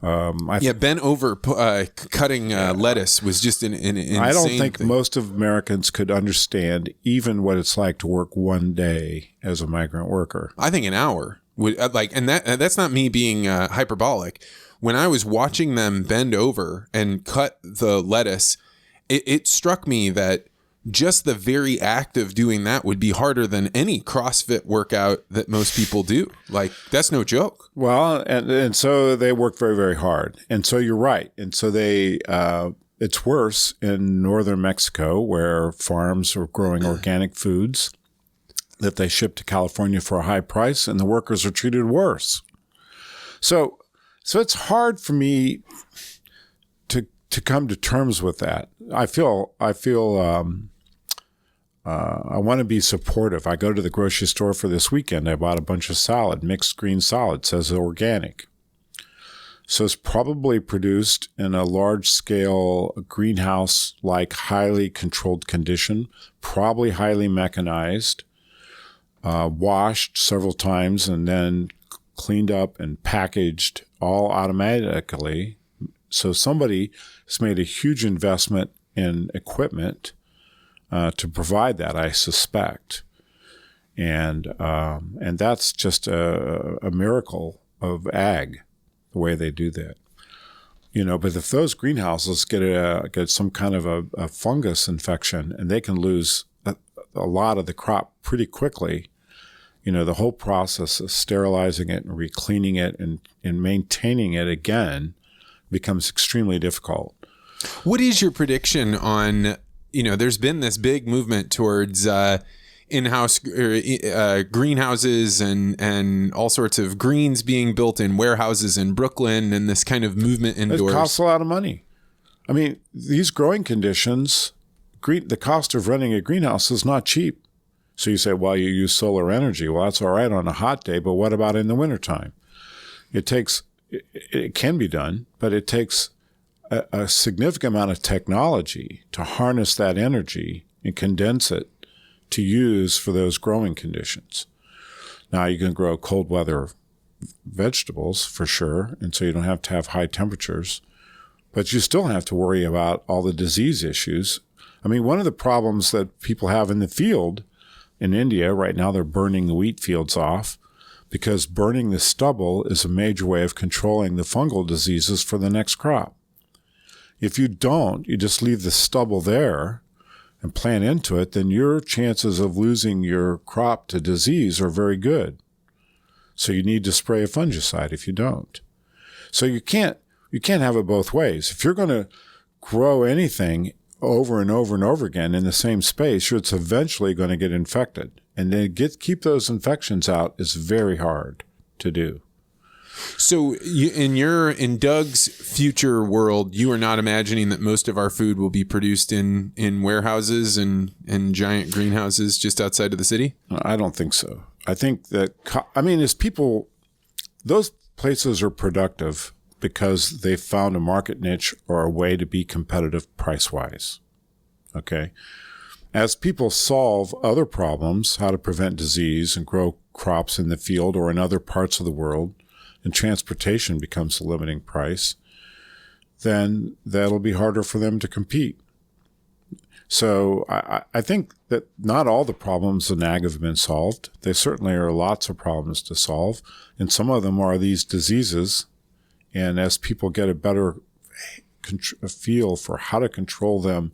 Bent over cutting lettuce was just an insane
I don't think
thing.
most of Americans could understand even what it's like to work one day as a migrant worker.
I think an hour would that's not me being hyperbolic. When I was watching them bend over and cut the lettuce, it struck me that just the very act of doing that would be harder than any CrossFit workout that most people do. Like, that's no joke.
Well, and so they work very, very hard. And so you're right. And so it's worse in northern Mexico, where farms are growing organic foods that they ship to California for a high price, and the workers are treated worse. So it's hard for me to come to terms with that. I want to be supportive. I go to the grocery store for this weekend. I bought a bunch of salad, mixed green salad, says organic. So it's probably produced in a large scale greenhouse-like highly controlled condition, probably highly mechanized, washed several times and then cleaned up and packaged all automatically. So somebody has made a huge investment in equipment to provide that, I suspect. And that's just a miracle of ag, the way they do that. But if those greenhouses get some kind of a fungus infection, and they can lose a lot of the crop pretty quickly, the whole process of sterilizing it and re-cleaning it and maintaining it again becomes extremely difficult.
What is your prediction on, there's been this big movement towards in-house greenhouses and all sorts of greens being built in warehouses in Brooklyn, and this kind of movement indoors.
It costs a lot of money. I mean, these growing conditions, the cost of running a greenhouse is not cheap. So you say, well, you use solar energy. Well, that's all right on a hot day, but what about in the wintertime? It can be done, but it takes a significant amount of technology to harness that energy and condense it to use for those growing conditions. Now, you can grow cold weather vegetables for sure, and so you don't have to have high temperatures, but you still have to worry about all the disease issues. I mean, one of the problems that people have in the field in India right now, they're burning the wheat fields off because burning the stubble is a major way of controlling the fungal diseases for the next crop. If you don't, you just leave the stubble there and plant into it, then your chances of losing your crop to disease are very good. So you need to spray a fungicide if you don't. So you can't have it both ways. If you're going to grow anything over and over and over again in the same space, it's eventually going to get infected. And then keep those infections out is very hard to do.
So in Doug's future world, you are not imagining that most of our food will be produced in warehouses and giant greenhouses just outside of the city?
I don't think so. I think that, those places are productive because they found a market niche or a way to be competitive price-wise. Okay? As people solve other problems, how to prevent disease and grow crops in the field or in other parts of the world, and transportation becomes the limiting price, then that'll be harder for them to compete. So I think that not all the problems in ag have been solved. There certainly are lots of problems to solve, and some of them are these diseases. And as people get a better feel for how to control them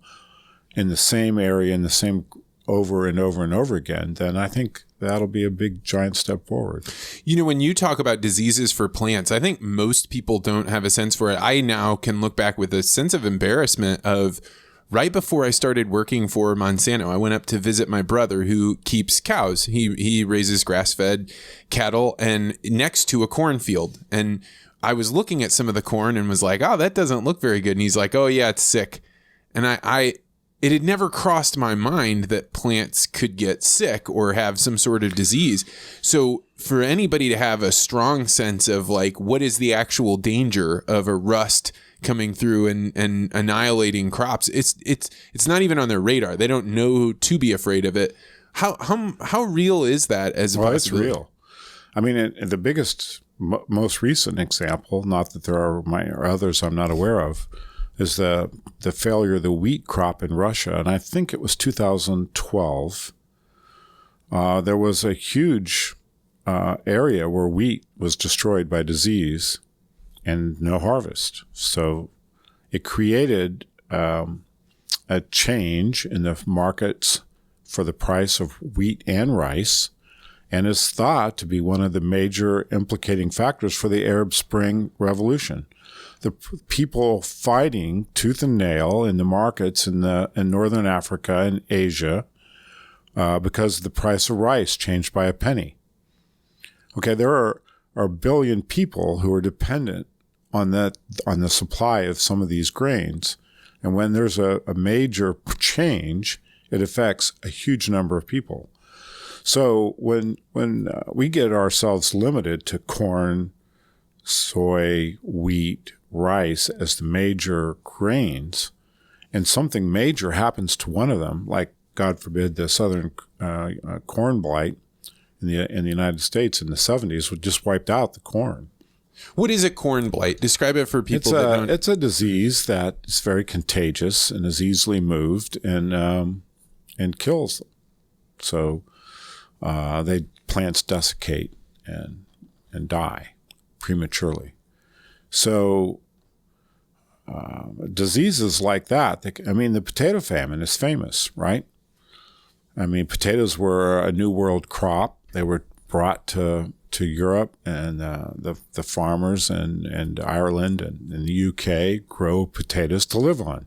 in the same area, in the same over and over and over again, then I think that'll be a big, giant step forward.
When you talk about diseases for plants, I think most people don't have a sense for it. I now can look back with a sense of embarrassment of right before I started working for Monsanto, I went up to visit my brother who keeps cows. He raises grass-fed cattle and next to a cornfield. And I was looking at some of the corn and was like, oh, that doesn't look very good. And he's like, oh, yeah, it's sick. And it had never crossed my mind that plants could get sick or have some sort of disease. So for anybody to have a strong sense of like, what is the actual danger of a rust coming through and annihilating crops, it's not even on their radar. They don't know to be afraid of it. How real is that as a possibility?
It's real. I mean, the biggest, most recent example, not that there are others I'm not aware of, is the failure of the wheat crop in Russia. And I think it was 2012. There was a huge area where wheat was destroyed by disease and no harvest. So it created a change in the markets for the price of wheat and rice, and is thought to be one of the major implicating factors for the Arab Spring Revolution. The people fighting tooth and nail in the markets in Northern Africa and Asia because the price of rice changed by a penny. Okay, there are a billion people who are dependent on the supply of some of these grains, and when there's a major change, it affects a huge number of people. So when we get ourselves limited to corn, soy, wheat, rice as the major grains, and something major happens to one of them, like God forbid the southern corn blight in the United States in the 70s, would just wiped out the corn.
What is a corn blight? Describe it for people that don't.
It's a disease that is very contagious and is easily moved and kills them. So plants desiccate and die prematurely. So diseases like that. I mean, the potato famine is famous, right? I mean, potatoes were a New World crop. They were brought to Europe, and the farmers in Ireland and in the UK grow potatoes to live on,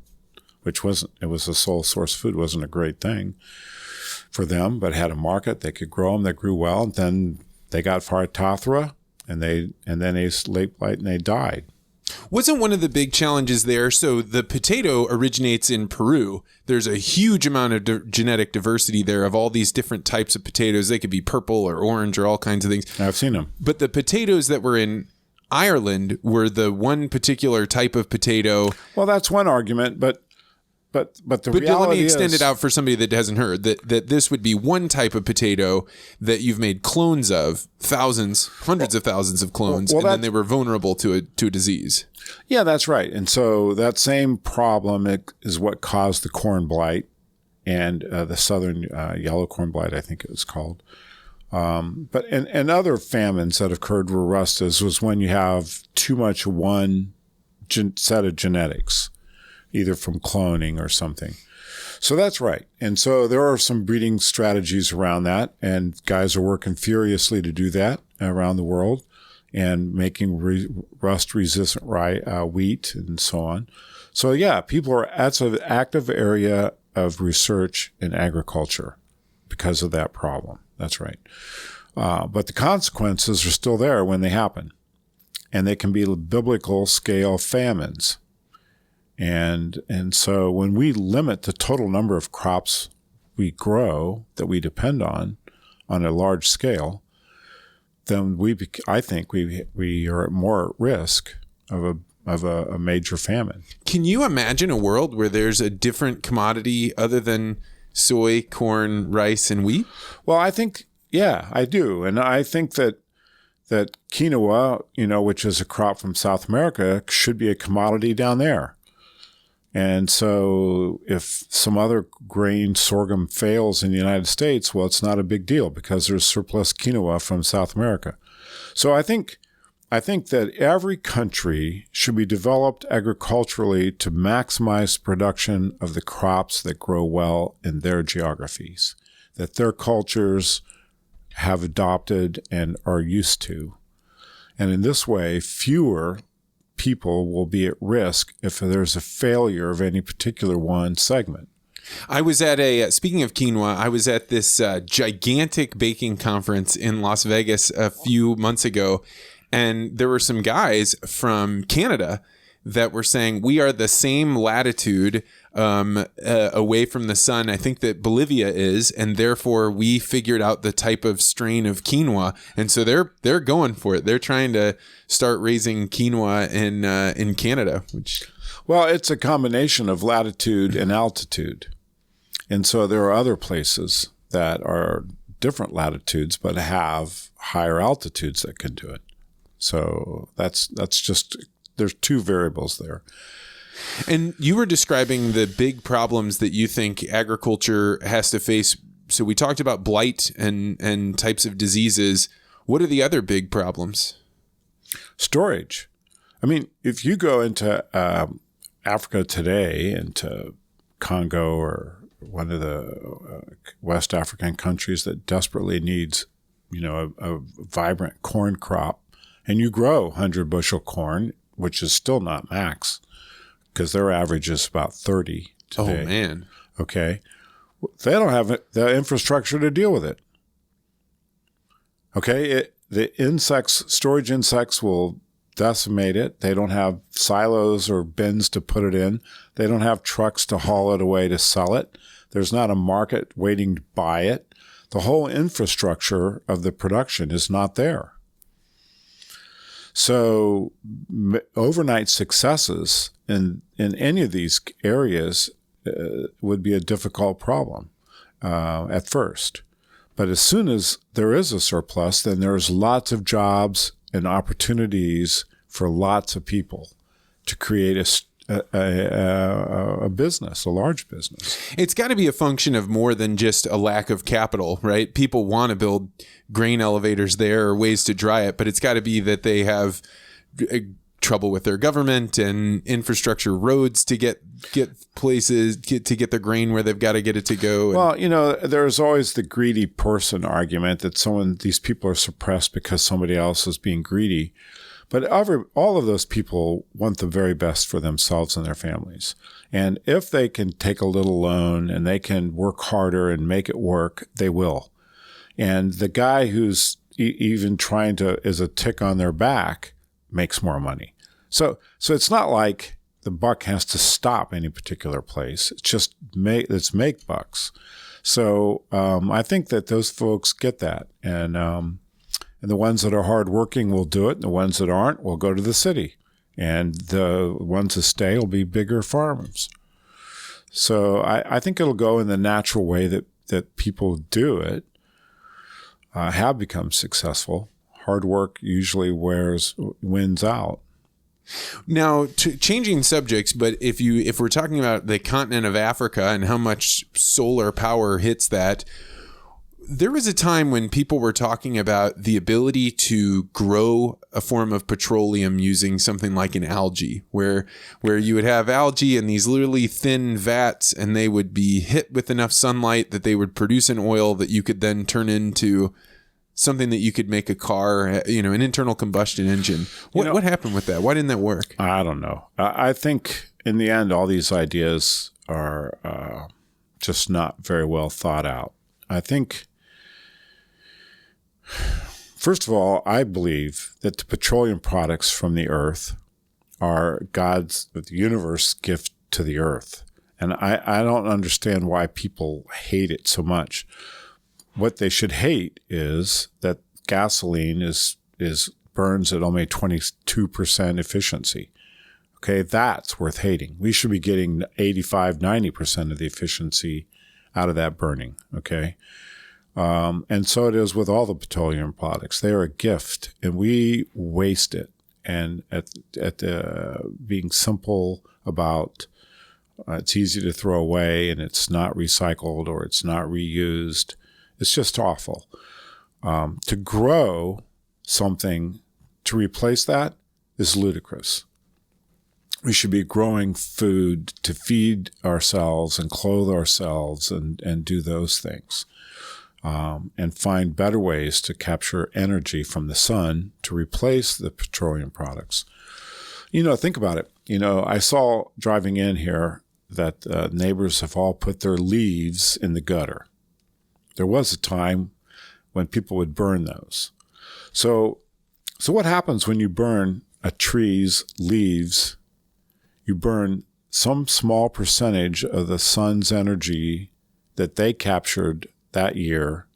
which it was a sole source food. It wasn't a great thing for them, but had a market. They could grow them. They grew well. And then they got Phytophthora, and then they late blight, and they died.
Wasn't one of the big challenges there? So the potato originates in Peru. There's a huge amount of genetic diversity there of all these different types of potatoes. They could be purple or orange or all kinds of things.
I've seen them.
But the potatoes that were in Ireland were the one particular type of potato.
Well, that's one argument, but the reality
let me extend
is,
it out for somebody that hasn't heard that this would be one type of potato that you've made clones of, hundreds of thousands of clones, and then they were vulnerable to a disease.
Yeah, that's right. And so that same problem is what caused the corn blight and the southern yellow corn blight, I think it was called. But other famines that occurred were rustas was when you have too much one set of genetics, either from cloning or something. So that's right. And so there are some breeding strategies around that, and guys are working furiously to do that around the world and making rust-resistant wheat and so on. So yeah, that's an active area of research in agriculture because of that problem. That's right. But the consequences are still there when they happen, and they can be biblical scale famines. And so when we limit the total number of crops we grow that we depend on a large scale, then I think we are more at risk of a major famine.
Can you imagine a world where there's a different commodity other than soy, corn, rice, and wheat?
Well, I think, yeah, I do. And I think that quinoa, which is a crop from South America, should be a commodity down there. And so if some other grain, sorghum, fails in the United States, well, it's not a big deal because there's surplus quinoa from South America. So I think that every country should be developed agriculturally to maximize production of the crops that grow well in their geographies, that their cultures have adopted and are used to. And in this way, fewer people will be at risk if there's a failure of any particular one segment.
I was at speaking of quinoa, I was at this gigantic baking conference in Las Vegas a few months ago, and there were some guys from Canada that were saying we are the same latitude away from the sun, I think, that Bolivia is, and therefore we figured out the type of strain of quinoa, and so they're going for it. They're trying to start raising quinoa in Canada.
Well, it's a combination of latitude and altitude, and so there are other places that are different latitudes but have higher altitudes that can do it. So that's just, there's two variables there.
And you were describing the big problems that you think agriculture has to face. So we talked about blight and types of diseases. What are the other big problems?
Storage. I mean, if you go into Africa today, into Congo or one of the West African countries that desperately needs, a vibrant corn crop, and you grow 100 bushel corn, which is still not max, because their average is about 30 today.
Oh, man.
Okay. They don't have the infrastructure to deal with it. Okay. The storage insects will decimate it. They don't have silos or bins to put it in. They don't have trucks to haul it away to sell it. There's not a market waiting to buy it. The whole infrastructure of the production is not there. So overnight successes in any of these areas would be a difficult problem at first. But as soon as there is a surplus, then there's lots of jobs and opportunities for lots of people to create a business, a large business.
It's got to be a function of more than just a lack of capital, right? People want to build grain elevators there or ways to dry it, but it's got to be that they have trouble with their government and infrastructure, roads to get places, to get their grain where they've got to get it to go.
Well, there's always the greedy person argument that these people are suppressed because somebody else is being greedy. But all of those people want the very best for themselves and their families. And if they can take a little loan and they can work harder and make it work, they will. And the guy who's even trying to, is a tick on their back, makes more money. So it's not like the buck has to stop any particular place. It's just make bucks. So I think that those folks get that. And the ones that are hardworking will do it. And the ones that aren't will go to the city. And the ones that stay will be bigger farms. So I think it'll go in the natural way that people do it, have become successful. Hard work usually wins out.
Now, changing subjects, but if we're talking about the continent of Africa and how much solar power hits that, there was a time when people were talking about the ability to grow a form of petroleum using something like an algae, where you would have algae in these literally thin vats, and they would be hit with enough sunlight that they would produce an oil that you could then turn into something that you could make a car, an internal combustion engine. What happened with that? Why didn't that work?
I don't know. I think in the end, all these ideas are just not very well thought out. I think, first of all, I believe that the petroleum products from the earth are the universe gift to the earth. And I don't understand why people hate it so much. What they should hate is that gasoline burns at only 22% efficiency. Okay, that's worth hating. We should be getting 85, 90% of the efficiency out of that burning. Okay, and so it is with all the petroleum products. They are a gift, and we waste it. And at being simple about it's easy to throw away, and it's not recycled or it's not reused. It's just awful. To grow something to replace that is ludicrous. We should be growing food to feed ourselves and clothe ourselves and do those things. And find better ways to capture energy from the sun to replace the petroleum products. Think about it. I saw driving in here that neighbors have all put their leaves in the gutter. There was a time when people would burn those. So what happens when you burn a tree's leaves? You burn some small percentage of the sun's energy that they captured that year,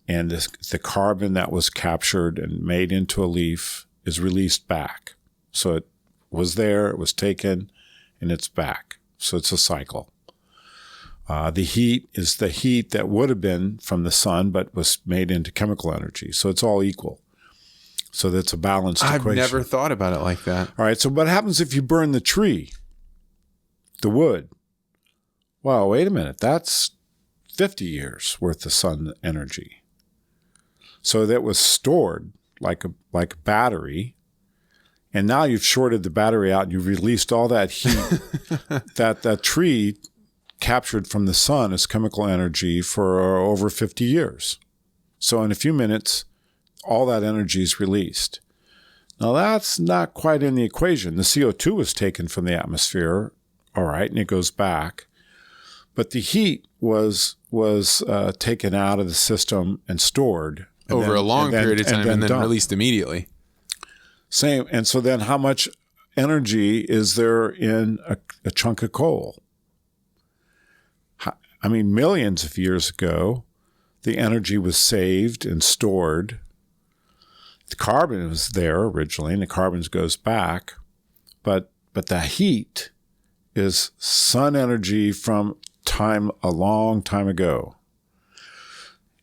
and the carbon that was captured and made into a leaf is released back. So it was there, it was taken, and it's back. So it's a cycle. The heat is the heat that would have been from the sun, but was made into chemical energy. So it's all equal. So that's a balanced equation.
I've never thought about it like that.
All right. So what happens if you burn the tree, the wood? Well, wait a minute. That's 50 years worth of sun energy. So that was stored like a battery. And now you've shorted the battery out and you've released all that heat that tree captured from the sun as chemical energy for over 50 years. So in a few minutes, all that energy is released. Now that's not quite in the equation. The CO2 was taken from the atmosphere, all right, and it goes back. But the heat was taken out of the system and stored.
Over a long period of time and then released immediately.
Same. And so then how much energy is there in a chunk of coal? I mean, millions of years ago, the energy was saved and stored. The carbon was there originally, and the carbon goes back. But the heat is sun energy from a long time ago.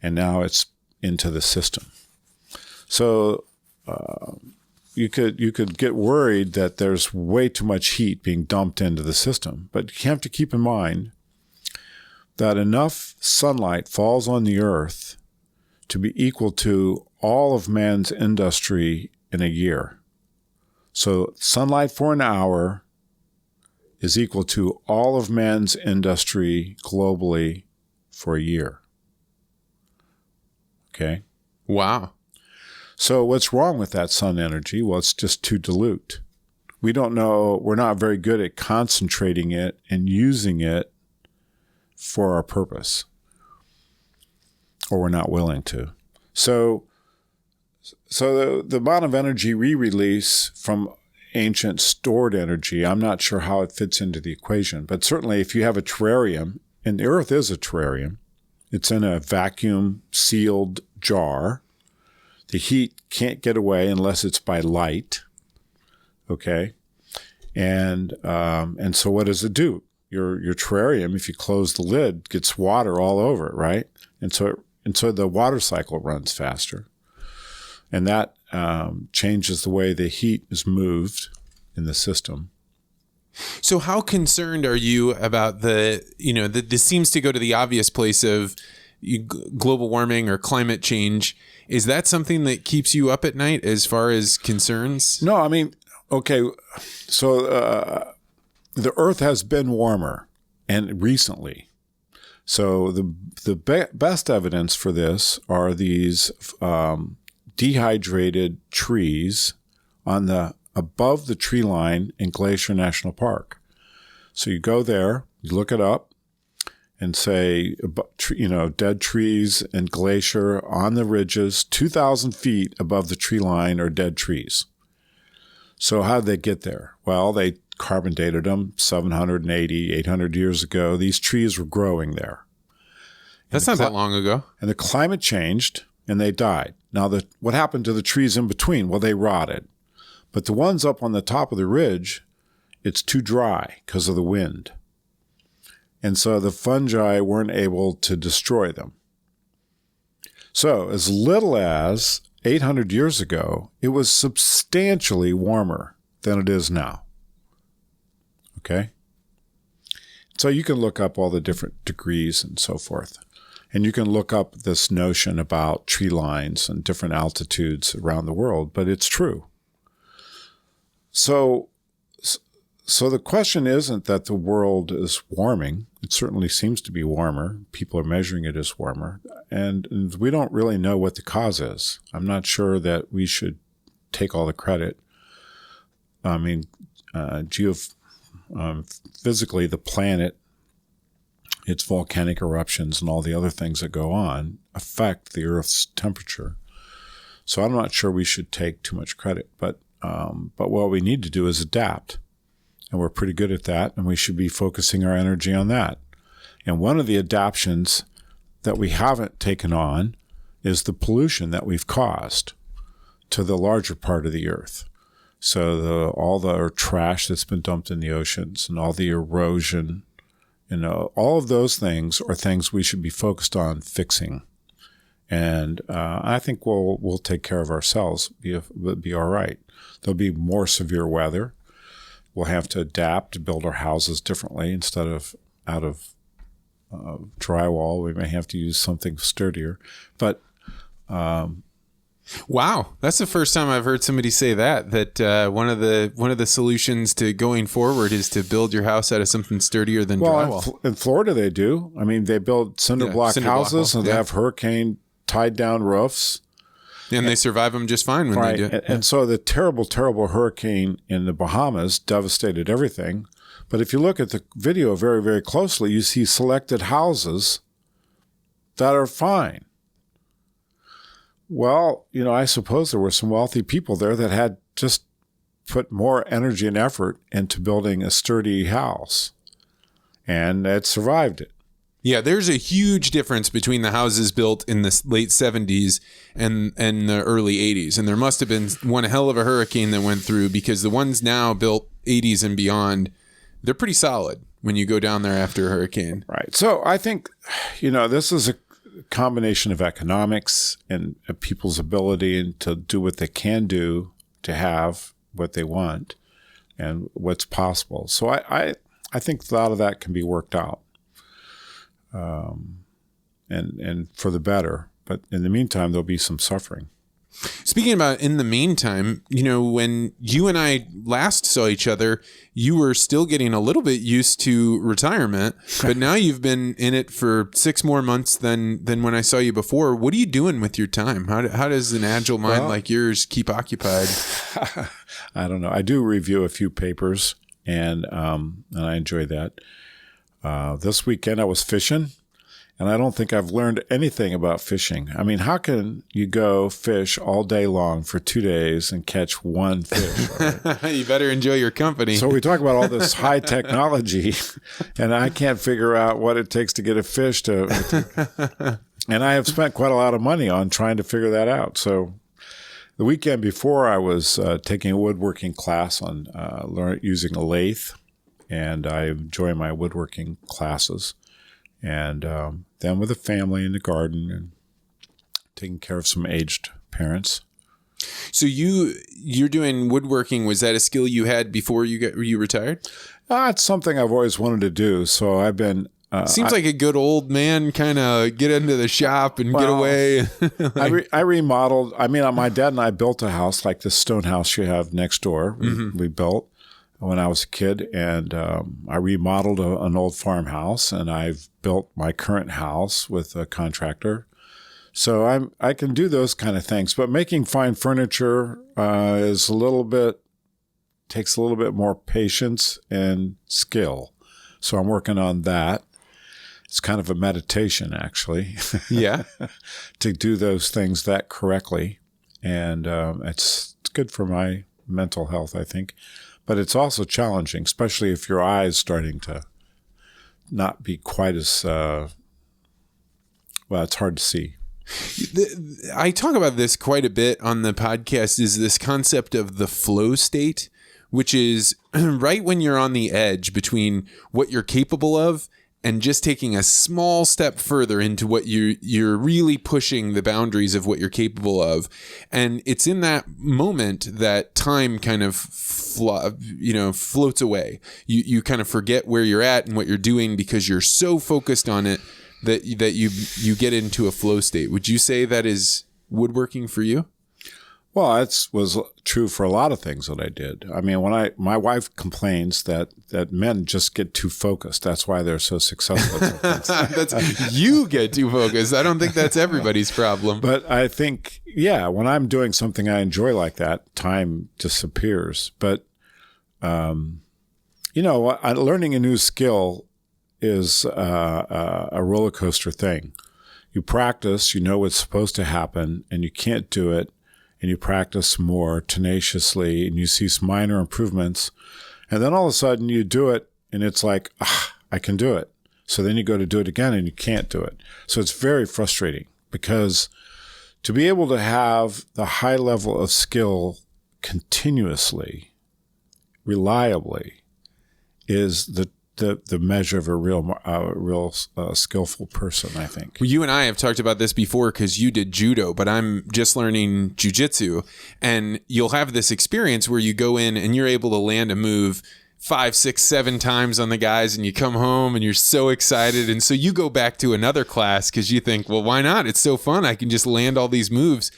And now it's into the system. So you could get worried that there's way too much heat being dumped into the system. But you have to keep in mind that enough sunlight falls on the earth to be equal to all of man's industry in a year. So sunlight for an hour is equal to all of man's industry globally for a year. Okay?
Wow.
So what's wrong with that sun energy? Well, it's just too dilute. We don't know, we're not very good at concentrating it and using it for our purpose. Or we're not willing to. So the amount of energy we release from ancient stored energy, I'm not sure how it fits into the equation. But certainly if you have a terrarium, and the Earth is a terrarium, it's in a vacuum sealed jar. The heat can't get away unless it's by light. Okay. And so what does it do? Your terrarium, if you close the lid, gets water all over it, right? And so the water cycle runs faster. And that changes the way the heat is moved in the system.
So how concerned are you about this seems to go to the obvious place of global warming or climate change. Is that something that keeps you up at night as far as concerns?
No, I mean, okay, so the Earth has been warmer, and recently. So the best evidence for this are these dehydrated trees above the tree line in Glacier National Park. So you go there, you look it up, and say, dead trees and glacier on the ridges, 2,000 feet above the tree line are dead trees. So how did they get there? Well, they carbon dated them 780, 800 years ago. These trees were growing there.
That's not that long ago.
And the climate changed, and they died. Now, what happened to the trees in between? Well, they rotted. But the ones up on the top of the ridge, it's too dry because of the wind. And so the fungi weren't able to destroy them. So as little as 800 years ago, it was substantially warmer than it is now. Okay? So you can look up all the different degrees and so forth. And you can look up this notion about tree lines and different altitudes around the world, but it's true. So the question isn't that the world is warming. It certainly seems to be warmer. People are measuring it as warmer. And we don't really know what the cause is. I'm not sure that we should take all the credit. I mean, physically, the planet, its volcanic eruptions and all the other things that go on affect the Earth's temperature. So I'm not sure we should take too much credit. But what we need to do is adapt. And we're pretty good at that, and we should be focusing our energy on that. And one of the adaptations that we haven't taken on is the pollution that we've caused to the larger part of the Earth. So all the trash that's been dumped in the oceans and all the erosion, all of those things are things we should be focused on fixing. And I think we'll take care of ourselves, be all right. There'll be more severe weather. We'll have to adapt to build our houses differently. Instead of out of drywall, we may have to use something sturdier. But
wow, that's the first time I've heard somebody say that one of the solutions to going forward is to build your house out of something sturdier than drywall.
In Florida, they do. I mean, they build cinder block houses, and they have hurricane tied down roofs.
And they survive them just fine when they do it.
And so the terrible, terrible hurricane in the Bahamas devastated everything. But if you look at the video very, very closely, you see selected houses that are fine. Well, I suppose there were some wealthy people there that had just put more energy and effort into building a sturdy house. And it survived it.
Yeah, there's a huge difference between the houses built in the late 70s and the early 80s. And there must have been one hell of a hurricane that went through, because the ones now built 80s and beyond, they're pretty solid when you go down there after a hurricane.
Right. So I think, this is a combination of economics and people's ability to do what they can do to have what they want and what's possible. So I think a lot of that can be worked out. And for the better. But in the meantime, there'll be some suffering.
Speaking about in the meantime, when you and I last saw each other, you were still getting a little bit used to retirement, but now you've been in it for 6 more months than when I saw you before. What are you doing with your time? How does an agile mind like yours keep occupied?
I don't know. I do review a few papers, and I enjoy that. This weekend I was fishing. And I don't think I've learned anything about fishing. I mean, how can you go fish all day long for 2 days and catch one fish? Right?
You better enjoy your company.
So we talk about all this high technology, and I can't figure out what it takes to get a fish to and I have spent quite a lot of money on trying to figure that out. So the weekend before, I was taking a woodworking class on using a lathe, and I enjoy my woodworking classes. And then with a family in the garden and taking care of some aged parents.
So you're doing woodworking. Was that a skill you had before you retired?
It's something I've always wanted to do. So I've been.
Seems like a good old man kind of get into the shop and get away.
I remodeled. I mean, my dad and I built a house like this stone house you have next door. We built when I was a kid, and I remodeled an old farmhouse, and I've built my current house with a contractor. So I can do those kind of things, but making fine furniture takes a little bit more patience and skill. So I'm working on that. It's kind of a meditation, actually.
Yeah.
To do those things that correctly, and it's good for my mental health, I think. But it's also challenging, especially if your eye's starting to not be quite as, it's hard to see.
I talk about this quite a bit on the podcast, is this concept of the flow state, which is right when you're on the edge between what you're capable of and just taking a small step further into what you're really pushing the boundaries of what you're capable of. And it's in that moment that time kind of floats away. You kind of forget where you're at and what you're doing because you're so focused on it that you get into a flow state. Would you say that is woodworking for you?
Well, it was true for a lot of things that I did. I mean, my wife complains that men just get too focused. That's why they're so successful.
You get too focused. I don't think that's everybody's problem.
But I think, when I'm doing something I enjoy like that, time disappears. But, learning a new skill is a roller coaster thing. You practice, you know what's supposed to happen, and you can't do it. And you practice more tenaciously, and you see some minor improvements. And then all of a sudden you do it, and it's like, I can do it. So then you go to do it again, and you can't do it. So it's very frustrating, because to be able to have the high level of skill continuously, reliably, is the measure of a real skillful person, I think.
Well, you and I have talked about this before because you did judo, but I'm just learning jujitsu, and you'll have this experience where you go in and you're able to land a move 5, 6, 7 times on the guys, and you come home and you're so excited, and so you go back to another class because you think, well, why not? It's so fun. I can just land all these moves,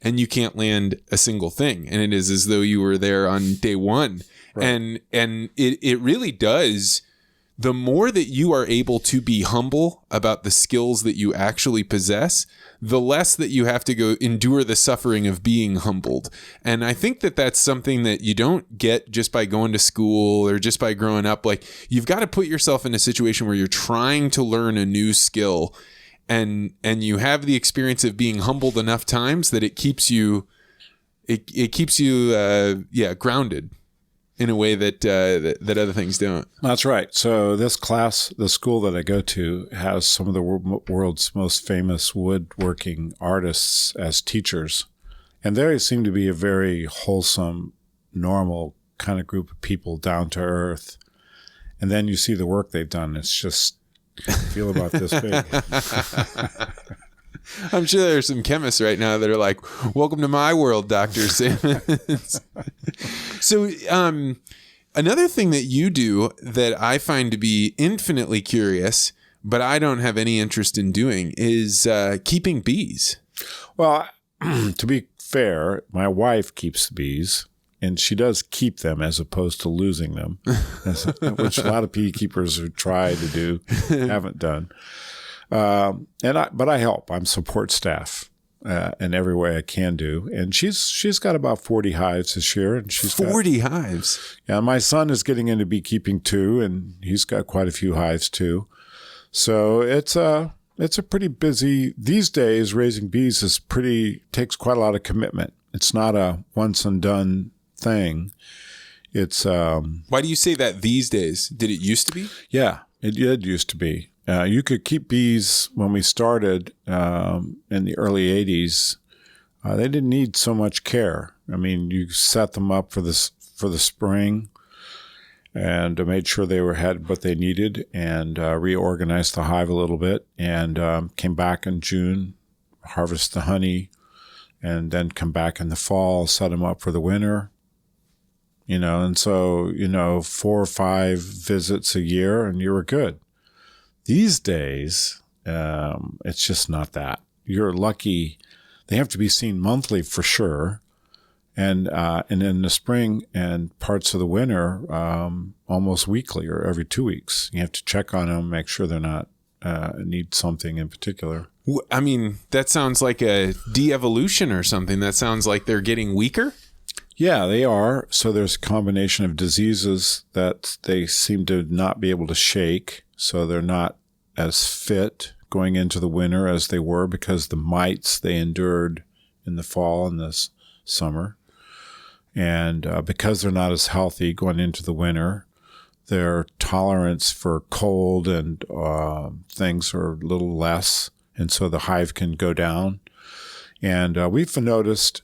and you can't land a single thing, and it is as though you were there on day one. Right. And it really does. The more that you are able to be humble about the skills that you actually possess, the less that you have to go endure the suffering of being humbled. And I think that that's something that you don't get just by going to school or just by growing up. Like, you've got to put yourself in a situation where you're trying to learn a new skill, and you have the experience of being humbled enough times that it keeps you grounded in a way that other things don't.
That's right. So this class, the school that I go to, has some of the world's most famous woodworking artists as teachers. And they seem to be a very wholesome, normal kind of group of people, down to earth. And then you see the work they've done. It's just, feel about this big.
I'm sure there's some chemists right now that are like, welcome to my world, Dr. Sammons. So another thing that you do that I find to be infinitely curious, but I don't have any interest in doing, is keeping bees.
Well, to be fair, my wife keeps the bees, and she does keep them as opposed to losing them, which a lot of beekeepers who try to do haven't done. But I help. I'm support staff in every way I can do. And she's got about 40 hives this year. And she's
40 hives.
Yeah, my son is getting into beekeeping too, and he's got quite a few hives too. So it's a pretty busy these days. Raising bees takes quite a lot of commitment. It's not a once and done thing. It's
why do you say that these days? Did it used to be?
Yeah, it did used to be. You could keep bees when we started in the early 80s. They didn't need so much care. I mean, you set them up for the spring and made sure they had what they needed and reorganized the hive a little bit and came back in June, harvest the honey, and then come back in the fall, set them up for the winter. And so, 4 or 5 visits a year and you were good. These days, it's just not that. You're lucky. They have to be seen monthly for sure. And in the spring and parts of the winter, almost weekly or every 2 weeks. You have to check on them, make sure they're not need something in particular.
I mean, that sounds like a de-evolution or something. That sounds like they're getting weaker.
Yeah, they are. So there's a combination of diseases that they seem to not be able to shake. So they're not as fit going into the winter as they were because the mites they endured in the fall and this summer. And because they're not as healthy going into the winter, their tolerance for cold and things are a little less. And so the hive can go down. And we've noticed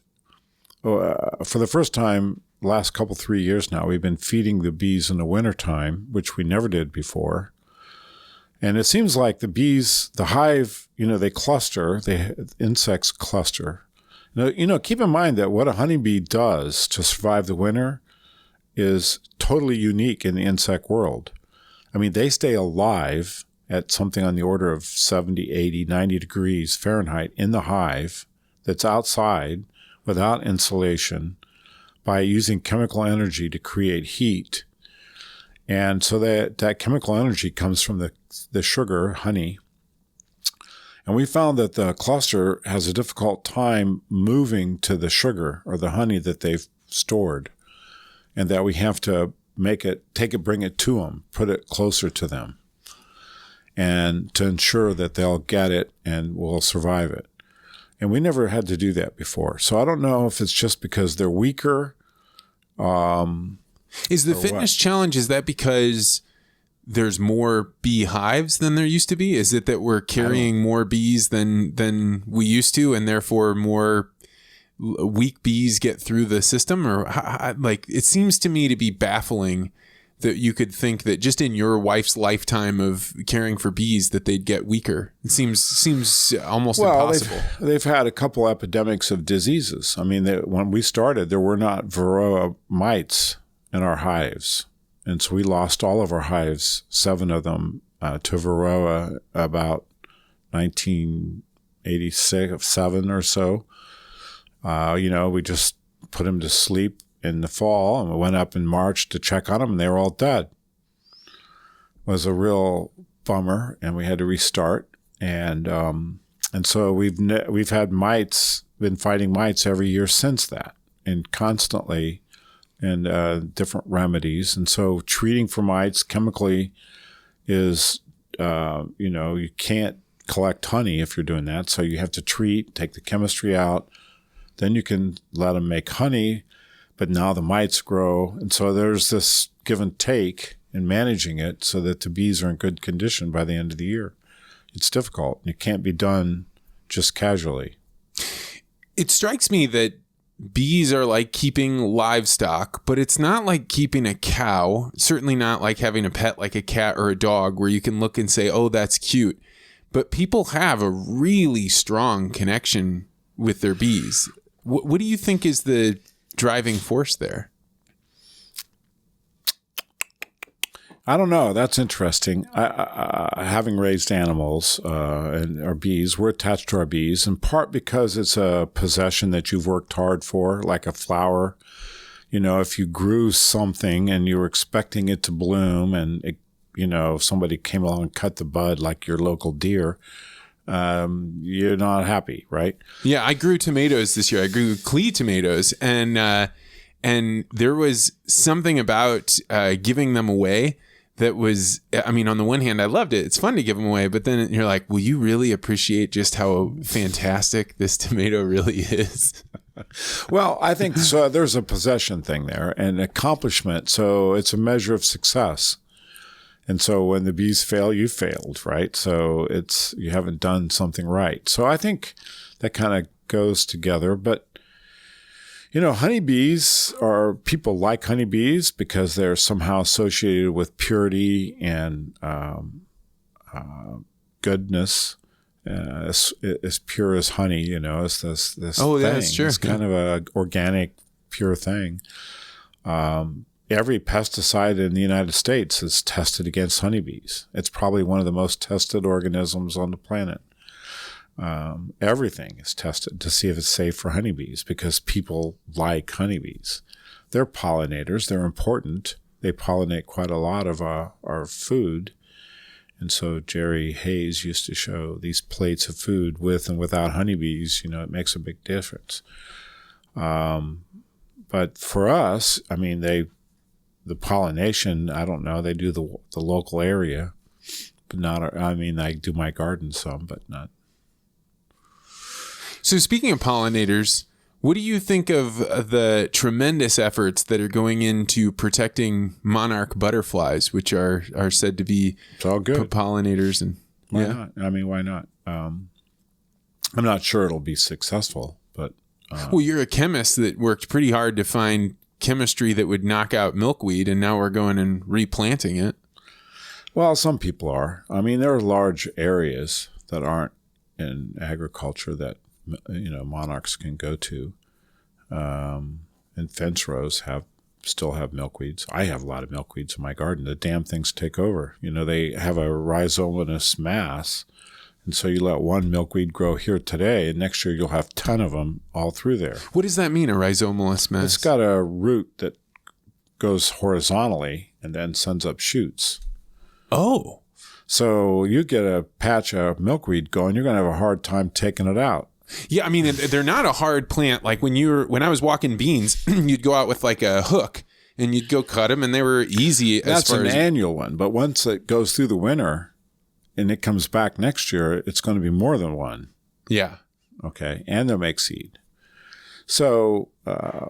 for the first time, last 3 years now, we've been feeding the bees in the wintertime, which we never did before. And it seems like the hive, they cluster, insects cluster. Keep in mind that what a honeybee does to survive the winter is totally unique in the insect world. I mean, they stay alive at something on the order of 70, 80, 90 degrees Fahrenheit in the hive that's outside without insulation by using chemical energy to create heat. And so that chemical energy comes from the sugar, honey. And we found that the cluster has a difficult time moving to the sugar or the honey that they've stored, and that we have to bring it to them, put it closer to them, and to ensure that they'll get it and will survive it. And we never had to do that before. So I don't know if it's just because they're weaker.
Is the fitness challenge, is that because there's more bee hives than there used to be? Is it that we're carrying more bees than we used to, and therefore more weak bees get through the system? Or it seems to me to be baffling that you could think that just in your wife's lifetime of caring for bees that they'd get weaker. It seems almost impossible.
They've had a couple epidemics of diseases. I mean, when we started, there were not Varroa mites in our hives. And so we lost all of our hives, 7 of them, to Varroa about 1986, 7 or so. We just put them to sleep in the fall, and we went up in March to check on them, and they were all dead. It was a real bummer, and we had to restart. And so we've had mites, been fighting mites every year since that, and constantly, and different remedies. And so treating for mites chemically is, you can't collect honey if you're doing that. So you have to treat, take the chemistry out, then you can let them make honey. But now the mites grow. And so there's this give and take in managing it so that the bees are in good condition by the end of the year. It's difficult. It can't be done just casually.
It strikes me that bees are like keeping livestock, but it's not like keeping a cow. Certainly not like having a pet like a cat or a dog where you can look and say, oh, that's cute. But people have a really strong connection with their bees. What do you think is the driving force there?
I don't know. That's interesting. Having raised animals and our bees, we're attached to our bees in part because it's a possession that you've worked hard for, like a flower. You know, if you grew something and you were expecting it to bloom and, if somebody came along and cut the bud like your local deer, you're not happy, right?
Yeah, I grew tomatoes this year. I grew Klee tomatoes, and there was something about giving them away that was, I mean, on the one hand, I loved it. It's fun to give them away, but then you're like, will you really appreciate just how fantastic this tomato really is?
Well, I think so. There's a possession thing there and accomplishment. So it's a measure of success. And so when the bees fail, you failed, right? So you haven't done something right. So I think that kind of goes together. But, honeybees people like honeybees because they're somehow associated with purity and goodness. As pure as honey, it's this
oh,
thing.
Yeah, that's true.
It's kind of a organic, pure thing. Every pesticide in the United States is tested against honeybees. It's probably one of the most tested organisms on the planet. Everything is tested to see if it's safe for honeybees because people like honeybees. They're pollinators. They're important. They pollinate quite a lot of our food. And so Jerry Hayes used to show these plates of food with and without honeybees, it makes a big difference. But for us, I mean, the pollination, I don't know, they do the local area, but not, I do my garden some, but not.
So speaking of pollinators, what do you think of the tremendous efforts that are going into protecting monarch butterflies, which are said to be
it's all good
pollinators? And
why not? I mean, why not? I'm not sure it'll be successful, but
well, you're a chemist that worked pretty hard to find chemistry that would knock out milkweed, and now we're going and replanting it.
Well, some people are. I mean, there are large areas that aren't in agriculture that monarchs can go to, and fence rows still have milkweeds. I have a lot of milkweeds in my garden. The damn things take over. They have a rhizomatous mass, and so you let one milkweed grow here today, and next year you'll have a ton of them all through there.
What does that mean, a rhizomatous mass?
It's got a root that goes horizontally and then sends up shoots.
Oh.
So you get a patch of milkweed going, you're going to have a hard time taking it out.
Yeah, I mean, they're not a hard plant. Like when I was walking beans, you'd go out with like a hook and you'd go cut them, and they were easy.
That's an annual one, but once it goes through the winter and it comes back next year, it's going to be more than one.
Yeah.
Okay, and they'll make seed. So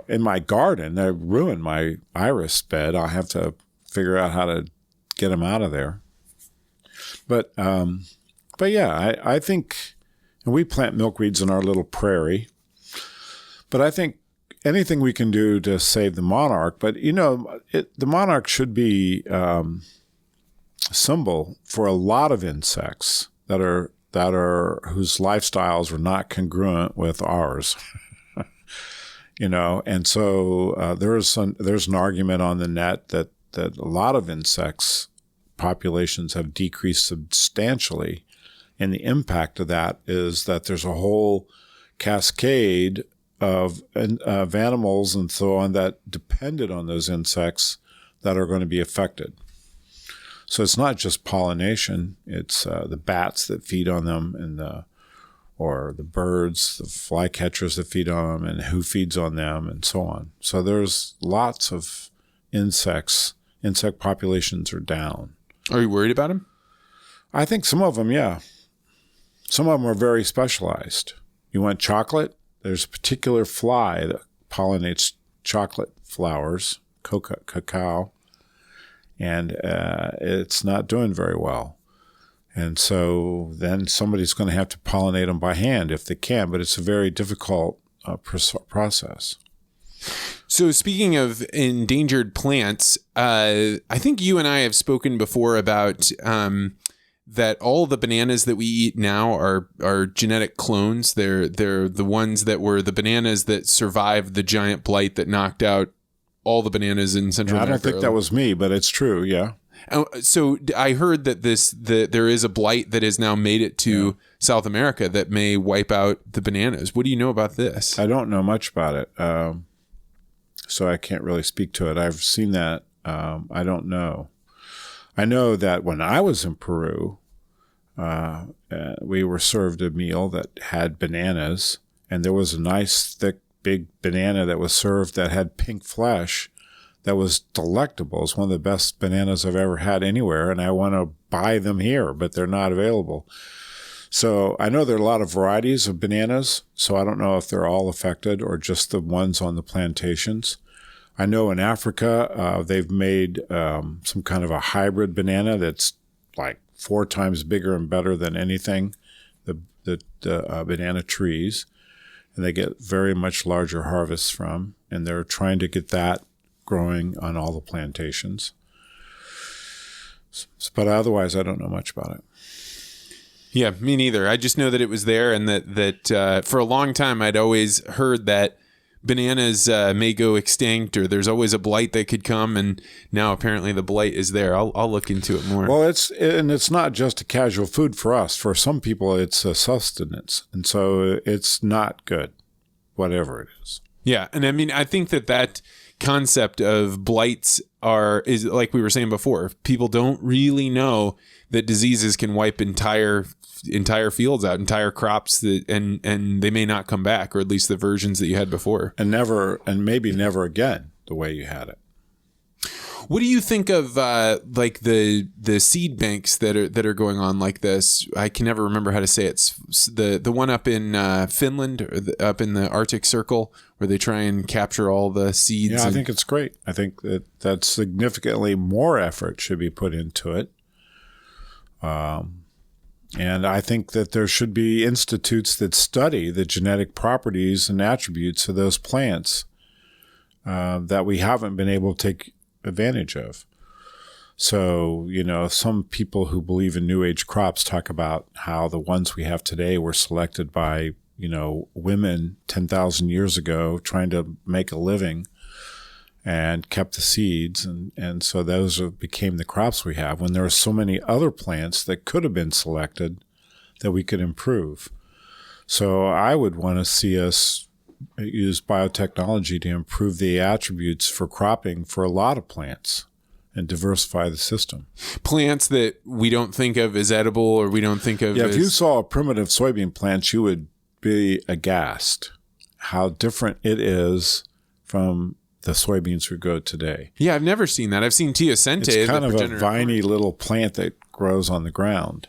in my garden, they ruined my iris bed. I'll have to figure out how to get them out of there. But yeah, I think. And we plant milkweeds in our little prairie. But I think anything we can do to save the monarch, but the monarch should be a symbol for a lot of insects that are whose lifestyles are not congruent with ours. And so there's an argument on the net that a lot of insects populations have decreased substantially. And the impact of that is that there's a whole cascade of animals and so on that depended on those insects that are going to be affected. So it's not just pollination; it's the bats that feed on them, or the birds, the flycatchers that feed on them, and who feeds on them, and so on. So there's lots of insects. Insect populations are down.
Are you worried about them?
I think some of them, yeah. Some of them are very specialized. You want chocolate? There's a particular fly that pollinates chocolate flowers, cacao, and it's not doing very well. And so then somebody's going to have to pollinate them by hand if they can, but it's a very difficult process.
So speaking of endangered plants, I think you and I have spoken before about that all the bananas that we eat now are genetic clones. They're the ones that were the bananas that survived the giant blight that knocked out all the bananas in Central America.
I don't think that was me, but it's true, yeah.
So I heard that there is a blight that has now made it to South America that may wipe out the bananas. What do you know about this?
I don't know much about it, so I can't really speak to it. I've seen that. I don't know. I know that when I was in Peru, we were served a meal that had bananas, and there was a nice, thick, big banana that was served that had pink flesh that was delectable. It's one of the best bananas I've ever had anywhere, and I want to buy them here, but they're not available. So I know there are a lot of varieties of bananas, so I don't know if they're all affected or just the ones on the plantations. I know in Africa, they've made some kind of a hybrid banana that's like 4 times bigger and better than anything, the banana trees, and they get very much larger harvests from, and they're trying to get that growing on all the plantations. But otherwise, I don't know much about it.
Yeah, me neither. I just know that it was there, and that for a long time I'd always heard that bananas may go extinct, or there's always a blight that could come, and now apparently the blight is there. I'll look into it more.
Well, it's not just a casual food for us. For some people, it's a sustenance, and so it's not good, whatever it is.
Yeah, and I mean, I think that concept of blights is like we were saying before. People don't really know that diseases can wipe entire fields out, entire crops, and they may not come back, or at least the versions that you had before,
and maybe never again the way you had it.
What do you think of like the seed banks that are going on like this? I can never remember how to say it. It's the one up in Finland, or up in the Arctic Circle, where they try and capture all the seeds.
Yeah, I think it's great. I think that significantly more effort should be put into it. And I think that there should be institutes that study the genetic properties and attributes of those plants that we haven't been able to take advantage of. So, some people who believe in New Age crops talk about how the ones we have today were selected by, women 10,000 years ago trying to make a living and kept the seeds. And so those became the crops we have, when there are so many other plants that could have been selected that we could improve. So I would want to see us use biotechnology to improve the attributes for cropping for a lot of plants and diversify the system.
Plants that we don't think of as edible, or we don't think of
if you saw a primitive soybean plant, you would be aghast how different it is from the soybeans we grow today.
Yeah, I've never seen that. I've seen teosinte.
It's kind of a viney little plant that grows on the ground.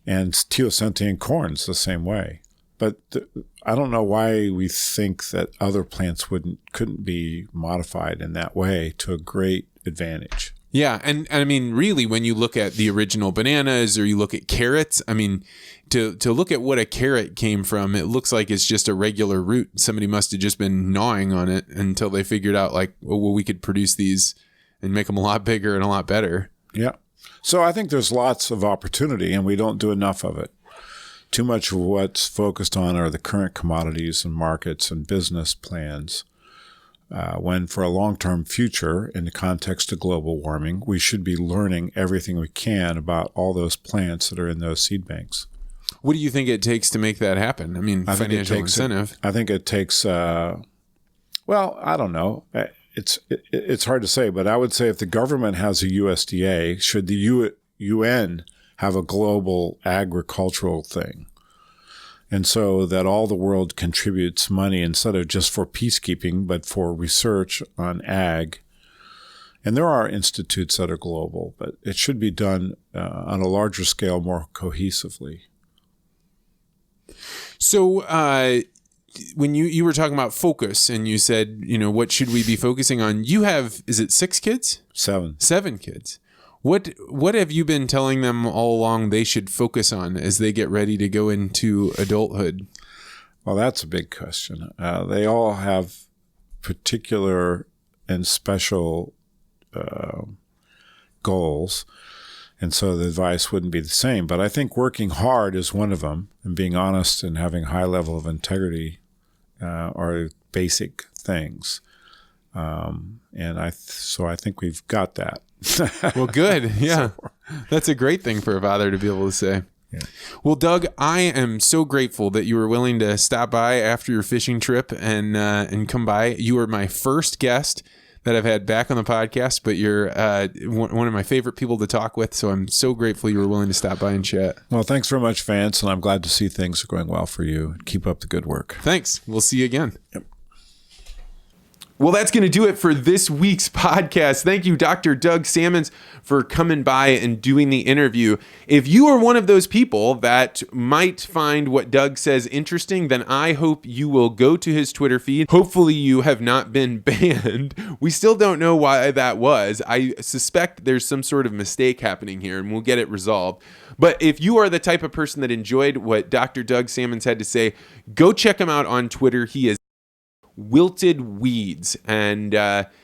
And teosinte in corn's the same way. But I don't know why we think that other plants couldn't be modified in that way to a great advantage.
Yeah, and I mean, really, when you look at the original bananas, or you look at carrots, I mean, to look at what a carrot came from, it looks like it's just a regular root. Somebody must have just been gnawing on it until they figured out, like, well, we could produce these and make them a lot bigger and a lot better.
Yeah. So I think there's lots of opportunity, and we don't do enough of it. Too much of what's focused on are the current commodities and markets and business plans. When for a long-term future, in the context of global warming, we should be learning everything we can about all those plants that are in those seed banks.
What do you think it takes to make that happen? I mean, financial incentive.
I think it takes, I don't know. It's hard to say, but I would say if the government has a USDA, should the UN have a global agricultural thing? And so that all the world contributes money instead of just for peacekeeping, but for research on ag. And there are institutes that are global, but it should be done on a larger scale, more cohesively.
So when you were talking about focus, and you said, what should we be focusing on? You have, is it 6 kids?
7.
7 kids. What have you been telling them all along they should focus on as they get ready to go into adulthood?
Well, that's a big question. They all have particular and special goals, and so the advice wouldn't be the same. But I think working hard is one of them, and being honest and having a high level of integrity are basic things. So I think we've got that.
Well, good. Yeah. That's a great thing for a father to be able to say.
Yeah.
Well, Doug, I am so grateful that you were willing to stop by after your fishing trip and come by. You were my first guest that I've had back on the podcast, but you're one of my favorite people to talk with. So I'm so grateful you were willing to stop by and chat.
Well, thanks very much, Vance, and I'm glad to see things are going well for you. Keep up the good work.
Thanks. We'll see you again.
Yep.
Well, that's going to do it for this week's podcast. Thank you, Dr. Doug Sammons, for coming by and doing the interview. If you are one of those people that might find what Doug says interesting, then I hope you will go to his Twitter feed. Hopefully you have not been banned. We still don't know why that was. I suspect there's some sort of mistake happening here, and we'll get it resolved. But if you are the type of person that enjoyed what Dr. Doug Sammons had to say, go check him out on Twitter. He is Wilted Weeds, and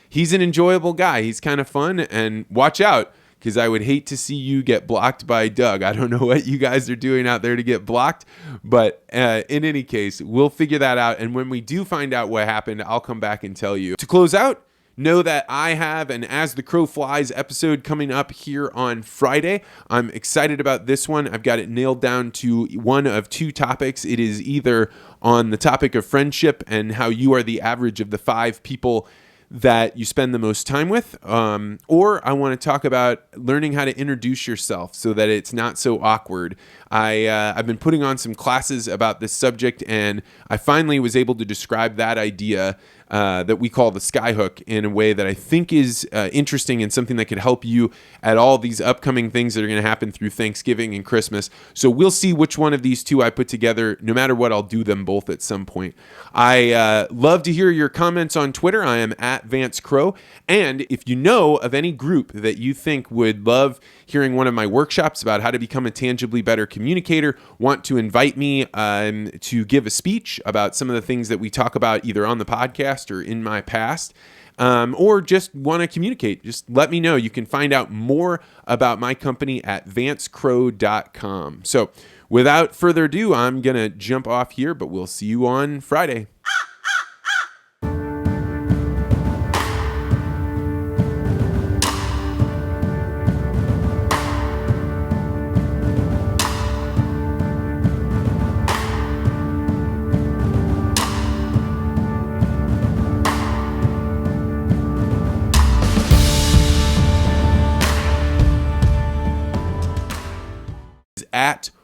he's an enjoyable guy. He's kind of fun, and watch out, because I would hate to see you get blocked by Doug. I don't know what you guys are doing out there to get blocked, but in any case, we'll figure that out, and when we do find out what happened, I'll come back and tell you. To close out, know that I have an As the Crow Flies episode coming up here on Friday. I'm excited about this one. I've got it nailed down to one of two topics. It is either on the topic of friendship and how you are the average of the 5 people that you spend the most time with, or I want to talk about learning how to introduce yourself so that it's not so awkward. I've been putting on some classes about this subject, and I finally was able to describe that idea that we call the skyhook in a way that I think is interesting and something that could help you at all these upcoming things that are going to happen through Thanksgiving and Christmas. So we'll see which one of these two I put together. No matter what, I'll do them both at some point. I love to hear your comments on Twitter. I am at Vance Crow. And if you know of any group that you think would love hearing one of my workshops about how to become a tangibly better communicator, want to invite me to give a speech about some of the things that we talk about either on the podcast or in my past, or just want to communicate, just let me know. You can find out more about my company at vancecrow.com. So without further ado, I'm going to jump off here, but we'll see you on Friday. At